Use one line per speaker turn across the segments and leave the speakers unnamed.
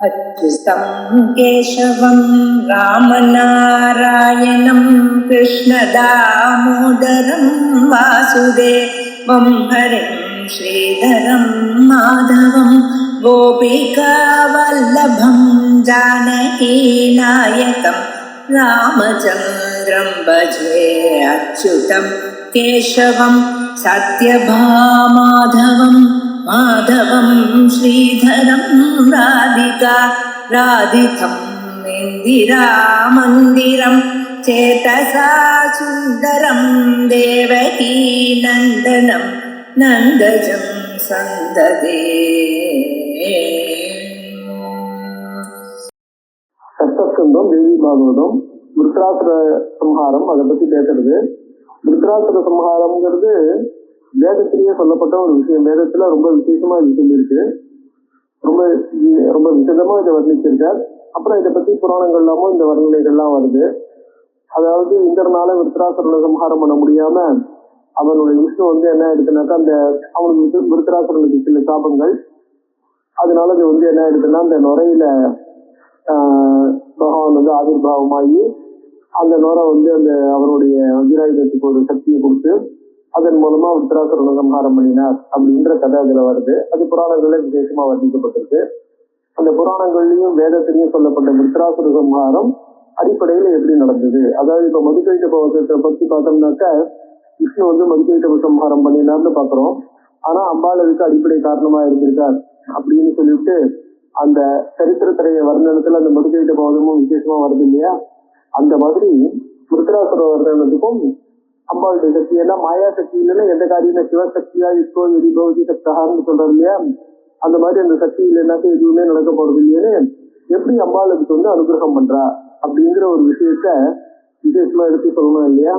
अच्युतं केशवं रामनारायणं कृष्णदामोदरं वासुदेवं हरिं श्रीधरं माधवं गोपिकावल्लभं जानकीनायकं रामचन्द्रं भजे अच्युतं केशवं सत्यभामाधवं माधवं श्रीधरं राधितं इन्दिरामन्दिरं चेतसा सुन्दरं देवकी नन्दनं नन्दजं सन्ददे.
சப்தஸ்கந்தம் தேவி பாகவதம் விருத்ராசுர சம்ஹாரம் அதை பத்தி பேசுறது. விருத்ராசுர சம்ஹாரம்ங்கிறது வேதத்திலேயே சொல்லப்பட்ட ஒரு விஷயம். வேதத்துல ரொம்ப விசேஷமா இது சொல்லியிருக்கு. ரொம்ப ரொம்ப விசதமா இதை வர்ணிச்சிருக்கார். அப்புறம் இதை பத்தி புராணங்கள்லாமும் இந்த வர்ணனைகள்லாம் வருது. அதாவது இந்திரனால விருத்ராசுரனை சம்ஹாரம் பண்ண முடியாம அவனுடைய விஷ்ணு என்ன ஆயிடுச்சுனாக்கா, அந்த அவனுக்கு விருத்ராசுரனுக்கு சில சாபங்கள், அதனால அது என்ன ஆயிடுச்சுன்னா அந்த நுரையில பகவான் ஆவிர்வாவமாகி அந்த நுரை அந்த அவருடைய வஜ்ராயுதத்துக்கு ஒரு சக்தியை கொடுத்து அதன் மூலமா விருத்ராசுரனை சம்ஹாரம் பண்ணினார் அப்படின்ற கதை அதுல வருது. அது புராணங்கள்ல விசேஷமா வர்ணிக்கப்பட்டிருக்கு. அந்த புராணங்கள்லயும் வேதத்திலையும் சொல்லப்பட்ட விருத்ராசுர சம்ஹாரம் அடிப்படையில எப்படி நடந்தது, அதாவது இப்ப மதுக்கைட்ட பவத்தை பத்தி பார்த்தோம்னாக்க விஷ்ணு மதுக்கைட்ட சம்ஹாரம் பண்ணினார்னு பாக்குறோம். ஆனா அம்பாள் அதுக்கு அடிப்படை காரணமா இருந்திருக்கார் அப்படின்னு சொல்லிட்டு அந்த சரித்திரத்திரைய வர்ணனத்துல அந்த மதுக்கைட்ட பவதமும் விசேஷமா வருது இல்லையா. அந்த மாதிரி விருத்ராசுர வர்ணனத்துக்கும் அம்பாளுடைய சக்தி எல்லாம் மாயா சக்தி இல்லைன்னா எந்த காரியம் சிவசக்தியா இப்போ எரி பௌதி சக்தகான்னு சொல்றது இல்லையா. அந்த மாதிரி அந்த சக்தி இல்லைன்னாக்க எதுவுமே நடக்க போறது இல்லையேன்னு எப்படி அம்பாளுக்கு அனுகிரகம் பண்றா அப்படிங்கிற ஒரு விஷயத்த விசேஷமா எடுத்து சொல்லணும் இல்லையா.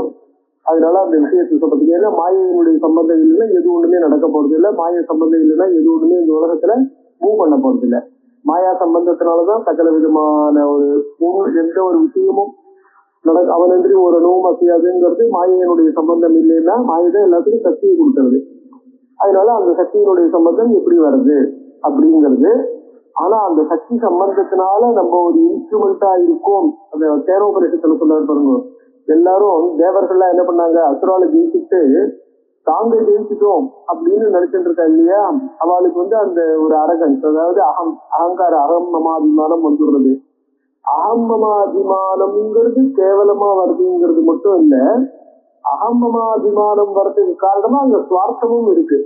அதனால அந்த விஷயத்தை சொல்றதுக்கு ஏன்னா மாயையினுடைய சம்பந்தம் இல்லைன்னா எது ஒண்ணுமே நடக்க போறது இல்லை. மாய சம்பந்தம் இல்லைன்னா எது ஒண்ணுமே இந்த உலகத்துல மூவ் பண்ண போறது இல்லை. மாயா சம்பந்தத்தினாலதான் சகல விதமான ஒரு எந்த ஒரு விஷயமும் அவனன்றி ஒரு நோவும் அசையாதுங்கிறது மாயையினுடைய சம்பந்தம் இல்லைன்னா மாயதான் எல்லாத்துக்கும் சக்தியை கொடுக்கறது. அதனால அந்த சக்தியினுடைய சம்பந்தம் எப்படி வருது அப்படிங்கிறது. ஆனா அந்த சக்தி சம்பந்தத்தினால நம்ம ஒரு இன்ஸ்ட்ருமெண்டா இருக்கோம். அந்த தேரோபரிஷத்துல சொல்றாரு பாருங்க, எல்லாரும் தேவர்கள்லாம் என்ன பண்ணாங்க, அசுரால ஜெயிச்சுட்டு தாங்க ஜெயிச்சுட்டோம் அப்படின்னு நினைச்சுட்டு இருக்கா இல்லையா. அவளுக்கு அந்த ஒரு அரகன்ஸ், அதாவது அகங்கார அகமமாபிமானம் வந்துடுறது. அகம்பமாபிமானம்ங்கிறது கேவலமா வருதுங்கிறது மட்டும் இல்ல, அகம்பமாபிமானம் வர்றதுக்கு காரணமா அங்க சுவார்த்தமும் இருக்கு.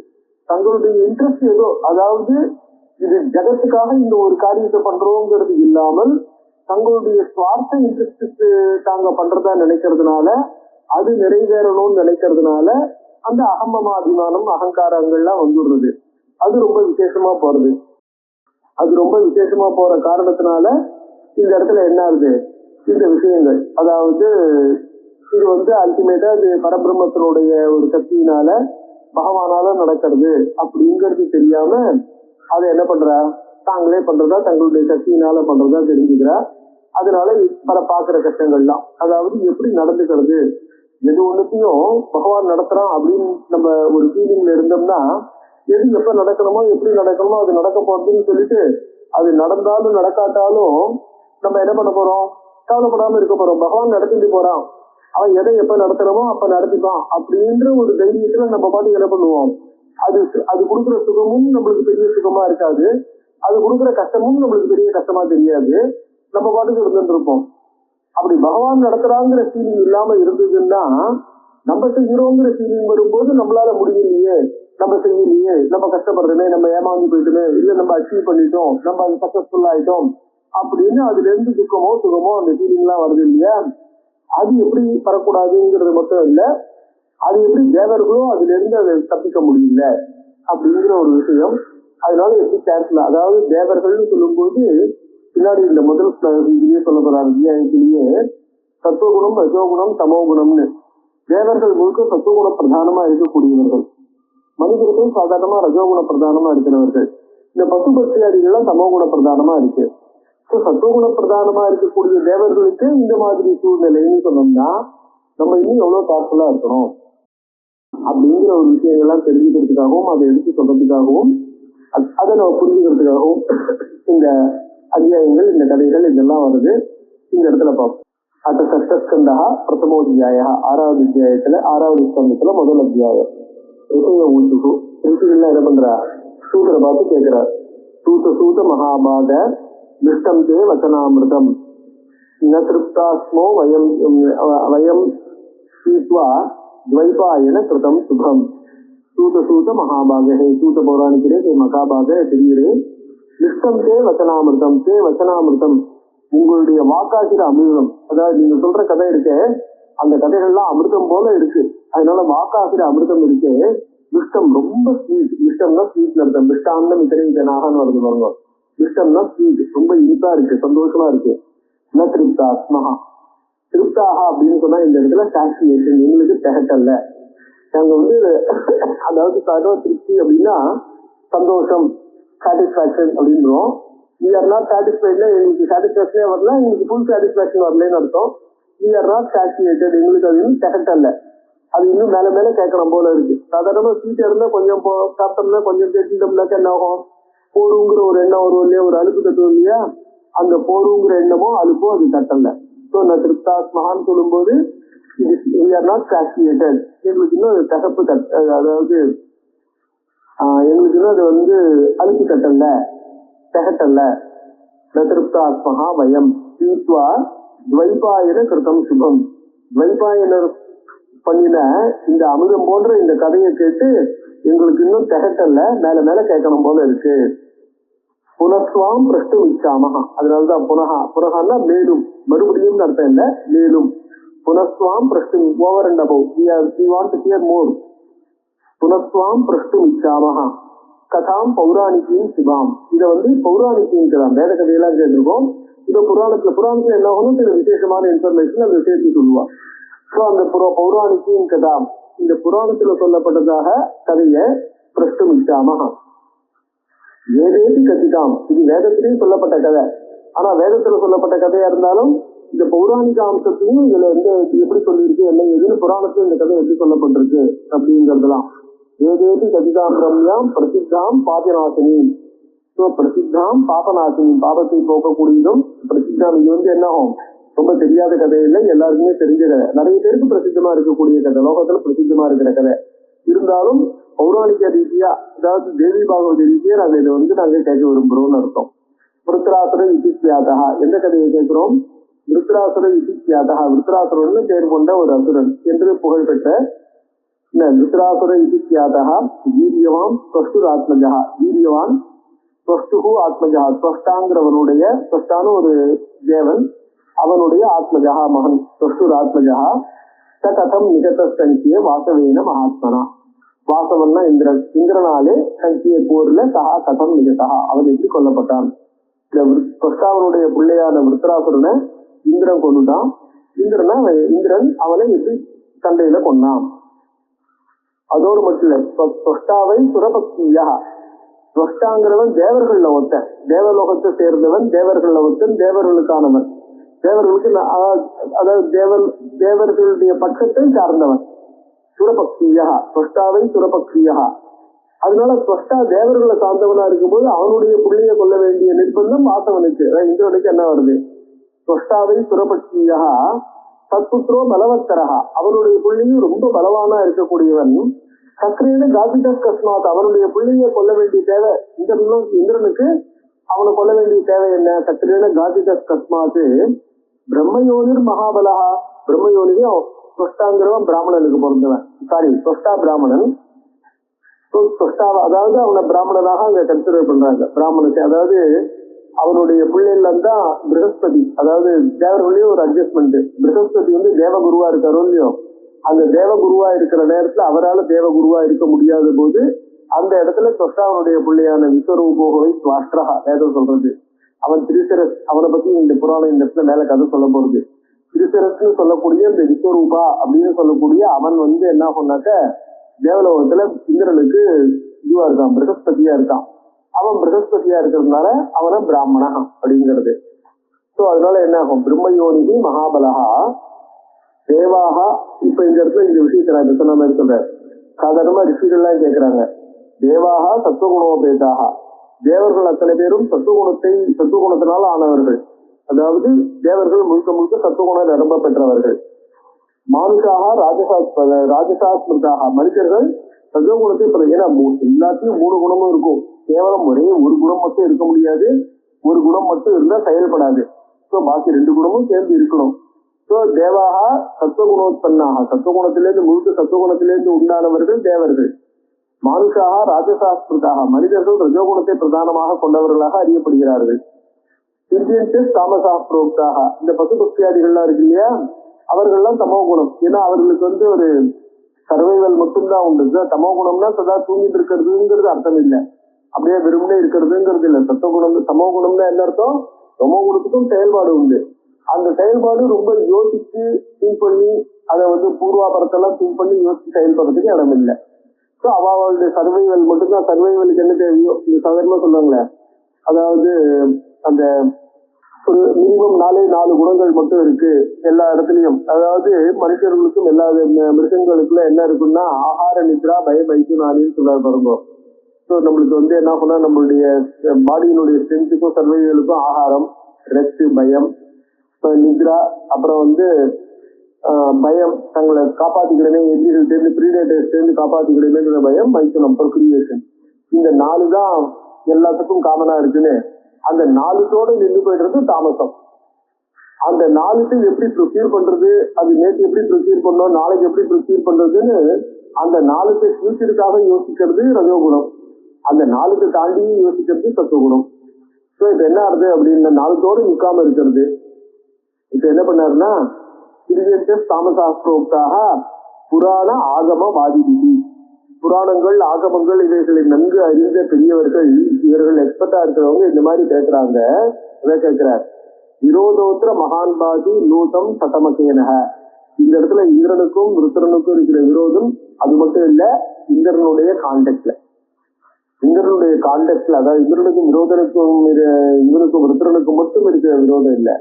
தங்களுடைய இன்ட்ரெஸ்ட் ஏதோ, அதாவது இது ஜகத்துக்காக இந்த ஒரு காரியத்தை பண்றோங்கிறது இல்லாமல் தங்களுடைய சுவார்த்த இன்ட்ரெஸ்டுக்கு தாங்க பண்றதா நினைக்கிறதுனால, அது நிறைவேறணும்னு நினைக்கிறதுனால அந்த அகம்பமாபிமானம் அகங்காரங்கள்லாம் வந்துடுறது. அது ரொம்ப விசேஷமா போறது. அது ரொம்ப விசேஷமா போற காரணத்தினால இந்த இடத்துல என்ன ஆகுது, இந்த விஷயங்கள், அதாவது இது அல்டிமேட்டா அது பரபிரம்மத்தினுடைய ஒரு சக்தியினால பகவானால நடக்கிறது அப்படிங்கிறது தெரியாம அதை என்ன பண்றா, தாங்களே பண்றதா, தங்களுடைய சக்தியினால பண்றதா தெரிஞ்சுக்கிறா. அதனால பல பாக்குற கஷ்டங்கள்லாம், அதாவது எப்படி நடந்துக்கிறது, எது ஒண்ணுத்தையும் பகவான் நடத்துறான் அப்படின்னு நம்ம ஒரு ஃபீலிங்ல இருந்தோம்னா எது எப்ப நடக்கணுமோ எப்படி நடக்கணுமோ அது நடக்க போறதுன்னு சொல்லிட்டு அது நடந்தாலும் நடக்காட்டாலும் நம்ம என்ன பண்ண போறோம், கவலைப்படாம இருக்க போறோம். பகவான் நடத்திட்டு போறான், அவன் எதை எப்ப நடத்தணுமோ அப்ப நடத்திப்பான் அப்படின்ற ஒரு தைரியத்துல நம்ம பாட்டுக்கு என்ன பண்ணுவோம். அது கொடுக்குற சுகமும் நம்மளுக்கு பெரிய சுகமா இருக்காது, அது கொடுக்குற கஷ்டமும் நம்மளுக்கு பெரிய கஷ்டமா தெரியாது. நம்ம பாட்டுக்கு இருந்துட்டு இருப்போம். அப்படி பகவான் நடத்துறாங்கிற ஃபீலிங் இல்லாம இருந்ததுன்னா நம்ம செய்கிறோங்கிற ஃபீலிங் வரும்போது நம்மளால முடியலையே, நம்ம செய்யலையே, நம்ம கஷ்டப்படுறோமே, நம்ம ஏமாந்து போயிட்டோமே, இல்ல நம்ம அச்சீவ் பண்ணிட்டோம், நம்ம அது சக்சஸ்ஃபுல் ஆயிட்டோம் அப்படின்னு அதுல இருந்து துக்கமோ சுகமோ அந்த ஃபீலிங் எல்லாம் வருது இல்லையா. அது எப்படி வரக்கூடாதுங்கிறது மட்டும் இல்ல, அது எப்படி தேவர்களும் அதுல இருந்து அதை தப்பிக்க முடியல அப்படிங்கிற ஒரு விஷயம். அதனால எப்படி கேர்ஃபுல்லா, அதாவது தேவர்கள்னு சொல்லும்போது பின்னாடி இந்த முதல் இதுலயே சொல்ல போறாரு அத்தியாயத்திலேயே சத்துவகுணம் ரஜோகுணம் தமோகுணம்னு. தேவர்கள் முழுக்க சத்துவகுண பிரதானமா இருக்கக்கூடியவர்கள், மனிதர்கள் சாதாரணமா ரஜோகுண பிரதானமா இருக்கிறவர்கள். இந்த பசு பட்சியாதிகள்லாம் தமோகுண பிரதானமா இருக்கு. சத்துவகுண பிரதானமா இருக்கக்கூடிய தேவர்களுக்கு இந்த மாதிரி சூழ்நிலைன்னு சொன்னோம்னா நம்ம இன்னும் எவ்வளவு கேர்ஃபுல்லா இருக்கணும் அப்படிங்கிற ஒரு விஷயங்கள்லாம் தெரிஞ்சுக்கிறதுக்காகவும் அதை எடுத்து சொல்றதுக்காகவும் அதை நம்ம புரிஞ்சுக்கிறதுக்காகவும் இந்த அத்தியாயங்கள், இந்த கதைகள் இதெல்லாம் வருது. இந்த இடத்துல பார்ப்போம். அத்த சஷ்டஸ்கந்தா பிரதமோத்தியாய, 6வது அத்தியாயத்துல 6வது ஸ்கந்தத்துல முதல் அத்தியாயம். ரிஷய ஊட்டுகு, ரிஷிகள்லாம் என்ன பண்றா, சூதரை பார்த்து கேட்கிறார். சூத சூத மகாபாக திருஷ்டம் தே வச்சனாமிருதம் ந திருப்தாஸ்மோ வயம் வயம் சீத்வா துவைபாயன கிருதம் சுபம். சூத சூத மகாபாக, ஹே சூத பௌராணிகரே, ஹே மகாபாக பெரியரே, திருஷ்டம் தே வச்சனாமிருதம், தே வச்சனாமிருதம், உங்களுடைய வாக்காகிற அமிர்தம், அதாவது நீங்க சொல்ற கதை இருக்கு, அந்த கதைகள்லாம் அமிர்தம் போல இருக்கு. அதனால வாக்காகிற அமிர்தம் இருக்கு. மிஷ்டம் ரொம்ப ஸ்வீட், மிஷ்டம்னா ஸ்வீட்ல அர்த்தம். மிஷ்டாந்தம் இத்தனை வருது பாருங்க. மிஷ்டம்னா ஸ்வீட், ரொம்ப இனிப்பா இருக்கு, சந்தோஷமா இருக்கு. ந திருப்தா ஸ்மஹா, திருப்தாக அப்படின்னு சொன்னா இந்த இடத்துல சாட்டிஸ்ஃபேக்ஷன், எங்களுக்கு திகட்டல்ல. நாங்க வந்து அதாவது திருப்தி அப்படின்னா சந்தோஷம், சாட்டிஸ்பாக்சன் அப்படின்றோம். we are not satisfied, எங்களுக்கு சாட்டிஸ்பாக்சனே வரல, எங்களுக்கு ஃபுல் சாட்டிஸ்பாக்சன் வரலன்னு அர்த்தம். we are not satiated, எங்களுக்கு அது இன்னும் திகட்டல்ல, அது இன்னும் மேல மேல கேட்கணும் போல இருக்கு. சாதாரணமா ஸ்வீட்டா இருந்தா கொஞ்சம் சாப்பிட்டோம்னா கொஞ்சம் கேட்டுட்டோம்னாக்க என்ன ஆகும், போருங்கிற ஒரு எண்ணம் வரும் இல்லையா, ஒரு அலுப்பு தட்டுவோம் இல்லையா, அந்த போருங்கிற எண்ணமோ அலுப்போ அது தட்டல. ஸோ நான் திருப்தாஸ்மகான்னு சொல்லும் போது we are not satiated, எங்களுக்கு இன்னும் தகப்பு அதாவது எங்களுக்கு இன்னும் அது வந்து அலுப்பு தட்டல்ல, திகட்டல்ல. திருப்தாஸ்மகா வயம் தீத்வா துவைபாயன கிருதம் சுபம். துவைபாயனர் பண்ணின இந்த அமிர்தம் போன்ற இந்த கதையை கேட்டு எங்களுக்கு இன்னும் திகட்டல்ல, மேல மேல கேட்கணும் போல இருக்கு. புனஸ்வாம் பிரஷ்டு இச்சாமகா, அதனாலதான் புனகா, புனகான்னா மேலும், மறுபடியும் அர்த்தம் இல்ல, மேலும். புனஸ்வாம் பிரஷ்டு, over and above, we want to hear more. புனஸ்வாம் பிரஷ்டு இச்சாமகா கதாம் பௌராணிக்கியும் சிவாம். இதை வந்து பௌராணிக்கியும் கதாம், வேத கதையெல்லாம் கேட்டிருக்கோம். இதை புராணத்துல என்ன ஆகணும், சில விசேஷமான இன்ஃபர்மேஷன் அந்த சேர்த்து சொல்லுவான். ஸோ அந்த பௌராணிக்கியும் கதாம், இந்த புராணத்துல சொல்லப்பட்டதாக கதையை பிரஷ்டு இச்சாமகா. வேதேதி கதிதாம், இது வேதத்திலேயும் சொல்லப்பட்ட கதை. ஆனா வேதத்துல சொல்லப்பட்ட கதையா இருந்தாலும் இந்த பௌராணிக அம்சத்தையும் இதுல வந்து எப்படி சொல்லியிருக்கு, என்ன எதுன்னு புராணத்துல இந்த கதை எப்படி சொல்லப்பட்டிருக்கு அப்படிங்கிறதுலாம். வேதேதி கதிதாம் ரம்யாம் பிரசித்தாம் பாபநாசினி. ஸோ பிரசித்தாம் பாபநாசினி, பாபத்தை போக்கக்கூடியதும் பிரசித்தாம். இது வந்து என்ன ஆகும், ரொம்ப தெரியாத கதை இல்லை, எல்லாருக்குமே தெரிஞ்ச கதை, நிறைய பேருக்கு பிரசித்தமா இருக்கக்கூடிய கதை, லோகத்துல பிரசித்தமா இருக்கிற கதை. இருந்தாலும் பௌராணிக ரீதியா, அதாவது தேவி பாகவத ரீதியா நாங்க இதை வந்து நாங்க கேட்க விரும்புறோம்னு அர்த்தம். விருத்ராசுர இதித்யாதா, எந்த கதையை கேட்கிறோம், விருத்ராசுர இதித்யாதா, விருத்ராசுரன்னு பேர் கொண்ட ஒரு அசுரன் என்று புகழ்பெற்ற விருத்ராசுர இதித்யாதா வீரியவான் ஸ்வஷ்டு ஆத்மஜா, வீரியவான் ஸ்வஷ்டு ஆத்மஜா, ஸ்வஷ்டாங்கிறவனுடைய, ஸ்வஷ்டான ஒரு தேவன், அவனுடைய ஆத்மஜா மகன் ஸ்வஷ்டு ஆத்மஜா. கதம் நிகத சங்கிய வாசவேன மகாத்மனா, வாசவன்னா இந்திரன், இந்திரனாலே சங்கிய போர்ல சகா கதம் நிகதா, அவன் எப்படி கொல்லப்பட்டான். ஸ்வஷ்டாவனுடைய பிள்ளையான விருத்ராசுரனை இந்திரன் கொண்டுட்டான். இந்திரன் அவனை எப்படி சண்டையில கொண்டான். அதோடு மட்டும் இல்ல, ஸ்வஷ்டாவை சுரபக்தியா, ஸ்வஷ்டாங்கிறவன் தேவர்கள்ல ஒருத்தன், தேவலோகத்தை சேர்ந்தவன், தேவர்கள்ல ஒருத்தன், தேவர்களுக்கானவன், தேவர்களுக்கு அதாவது தேவர்களுடைய பட்சத்தை சார்ந்தவன். சுரபக்தியா, ஸ்வஷ்டாவை சுரபக்தியா. அதனால ஸ்வஷ்டா தேவர்களை சார்ந்தவனா இருக்கும்போது அவனுடைய புள்ளியை கொள்ள வேண்டிய நிர்பந்தம் வாசவனுக்கு, இந்திரனுக்கு என்ன வருது. ஸ்வஷ்டாவை சுரபக்தியா சத்புத்திரோ பலவத்தரகா, அவனுடைய புள்ளியும் ரொம்ப பலவானா இருக்கக்கூடியவன். சக்ரீன காதித கஸ்மாத், அவனுடைய புள்ளியை கொல்ல வேண்டிய தேவை இந்திரனுக்கு, அவனை கொல்ல வேண்டிய தேவை என்ன. சக்ரீன காதித கஸ்மாத் பிரம்மயோனிர் மகாபலகா, பிரம்மயோனியும் ஸ்வஷ்டாங்கிறவன் பிராமணனுக்கு பிறந்தவன், சாரி ஸ்வஷ்டா பிராமணன். அதாவது அவனை பிராமணனாக அங்க கன்சிடர் பண்றாங்க. பிராமணுக்கு அதாவது அவனுடைய பிள்ளைகள் தான் ப்ரஹஸ்பதி, அதாவது தேவர்களையும் ஒரு அட்ஜஸ்ட்மெண்ட். ப்ரஹஸ்பதி வந்து தேவகுருவா இருக்காரோ இல்லையோ, அந்த தேவகுருவா இருக்கிற நேரத்துல அவரால் தேவகுருவா இருக்க முடியாத போது அந்த இடத்துல ஸ்வஷ்டாவனுடைய பிள்ளையான விஸ்வரூபோகவை ஸ்வாஷ்டரா வேதம் சொல்றது. அவன் திரிசரஸ், அவனை பத்தி இந்த புராணம் இந்த இடத்துல மேல கதை சொல்ல போறது. திரிசரஸ்ன்னு சொல்லக்கூடிய இந்த விஸ்வரூபா அப்படின்னு சொல்லக்கூடிய அவன் வந்து என்ன சொன்னாக்க தேவலோகத்துல இந்திரனுக்கு இதுவா இருக்கான், ப்ரஹஸ்பதியா இருக்கான். அவன் ப்ரஹஸ்பதியா இருக்கிறதுனால அவனை பிராமணா அப்படிங்கிறது. சோ அதனால என்ன ஆகும், பிரம்மயோனிகி மகாபலகா தேவாகா. இப்ப இந்த இடத்துல இந்த விஷயத்தை நான் சொன்ன மாதிரி சொல்றேன். சாதாரணமா ரிஷிகள்லாம் கேட்கிறாங்க, தேவாகா சத்துவகுணோபேதாக, தேவர்கள் அத்தனை பேரும் சத்துவகுணத்தினால் ஆனவர்கள். அதாவது தேவர்கள் முழுக்க முழுக்க சத்துவகுண நிரம்ப பெற்றவர்கள். மானுஷாக ராஜசாஸ்மிருதாக மனிதர்கள் சத்துவகுணத்தை ஏன்னா எல்லாத்தையும் 3 குணமும் இருக்கும். கேவலம் ஒரே ஒரு குணம் மட்டும் இருக்க முடியாது. ஒரு குணம் மட்டும் இருந்தா செயல்படாது. ஸோ பாக்கி 2 குணமும் சேர்ந்து இருக்கணும். ஸோ தேவாக சத்துவகுணோத்பன்னாக சத்துவகுணத்திலிருந்து முழுக்க சத்துவகுணத்திலிருந்து உண்டானவர்கள் தேவர்கள். மானுஷாக ராஜசாஸ்மிருதாக மனிதர்கள் ரஜோகுணத்தை பிரதானமாக கொண்டவர்களாக அறியப்படுகிறார்கள். தாமசாஸ்திரோக்தாக இந்த பசு பக்தியாதிகள்லாம் இருக்கு இல்லையா, அவர்கள்லாம் தமோ குணம். ஏன்னா அவர்களுக்கு ஒரு சர்வைவல் மட்டும்தான் உண்டு. தமோ குணம்னா சதா தூங்கிட்டு இருக்கிறதுங்கிறது அர்த்தம் இல்லை, அப்படியே வெறுமனே இருக்கிறதுங்கிறது இல்லை. சத்துவகுணம் தமோ குணம்னா என்ன அர்த்தம்? தமோ குணத்துக்கும் செயல்பாடு உண்டு. அந்த செயல்பாடு ரொம்ப யோசிச்சு திங்க் பண்ணி அதை பூர்வாபரத்தெல்லாம் திங்க் பண்ணி யோசிச்சு செயல்படுறதுக்கு இடம் இல்லை. ஸோ அவளுடைய சர்வைவல் மட்டும்தான். சர்வைவலுக்கு என்ன தேவையோ இந்த சாதாரணமா சொல்றாங்களே, அதாவது அந்த ஒரு மினிமம் 4 குணங்கள் மட்டும் இருக்கு எல்லா இடத்துலயும். அதாவது மனுஷர்களுக்கும் எல்லா மிருகங்களுக்குள்ள என்ன இருக்குன்னா ஆகார நித்ரா பய பைசுனாலின்னு சொல்றாரு பாருங்க. ஸோ நம்மளுக்கு என்ன பண்ணா நம்மளுடைய பாடியினுடைய ஸ்ட்ரென்த்துக்கும் சர்வைவலுக்கும் ஆகாரம், ரெஸ்ட், பயம், நித்ரா, அப்புறம் பயம், தங்களை காப்பாத்திக்கிடமே, எதிரிகள் சேர்ந்து ப்ரீடேட்டர்ஸ் சேர்ந்து காப்பாத்திக்கிடமேங்கிற பயம், மைத்துனம், ப்ரொக்ரியேஷன். இந்த 4 தான் எல்லாத்துக்கும் காமனா இருக்குன்னு அந்த 4 நின்று போயிடுறது தாமசம். அந்த 4 எப்படி ப்ரொசீர் பண்றது, அது நேற்று எப்படி ப்ரொசீர் பண்ணோம், நாளைக்கு எப்படி ப்ரொசீர் பண்றதுன்னு அந்த 4 ஃபியூச்சருக்காக யோசிக்கிறது ரஜோகுணம். அந்த 4 தாண்டியும் யோசிக்கிறது சத்துவகுணம். ஸோ இப்ப என்ன ஆகுது அப்படின்னு 4 நிற்காம இருக்கிறது. இப்ப என்ன பண்ணாருன்னா தாமசாஸ்திரோக்தாக புராண ஆகம வாதிபிதி, புராணங்கள் ஆகமங்கள் இவைகளை நன்கு அறிந்த பெரியவர்கள், இவர்கள் எக்ஸ்பர்ட்டா இருக்கிறவங்க இந்த மாதிரி பேசுறாங்க. இதை கேட்கிறார். விரோதோத்திர மகான்பாதி நூதம் சதமகேனக. இந்த இடத்துல இந்திரனுக்கும் விருத்திரனுக்கும் இருக்கிற விரோதம் அது மட்டும் இல்ல, இந்திரனுடைய கான்டெக்ட்ல அதாவது இந்திரனுக்கும் இவனுக்கும் விருத்திரனுக்கும் மட்டும் இருக்கிற விரோதம் இல்ல.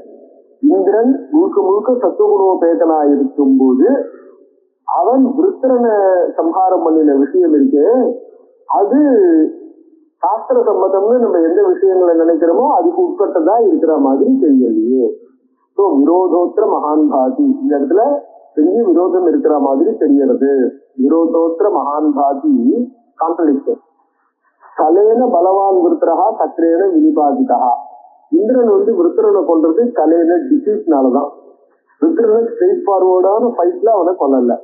இந்திரன் முழுக்க சத்துவகுணோபேதனா இருக்கும் போது அவன் விருத்திரனை சம்ஹாரம் பண்ணின விஷயம் இருக்கு, அது சாஸ்திர சம்மதம்னு நம்ம எந்த விஷயங்களை நினைக்கிறோமோ அதுக்கு உட்பட்டதா இருக்கிற மாதிரி தெரியலையே. ஸோ விரோதோத்திர மகான் பாதி, இந்த இடத்துல பெரிய விரோதம் இருக்கிற மாதிரி தெரியறது. விரோதோத்திர மகான் பாதி கான்ட்ரடிக்ஷன். கலேன பலவான் விருத்திரா சக்கரேன வினிபாதிதா. இந்திரன் விருத்திரனை கொன்றது கலேன டிசீஸ்னாலதான். விருத்திரனை ஸ்ட்ரெயிட் ஃபார்வர்டான ஃபைட்ல அவனை கொல்லல,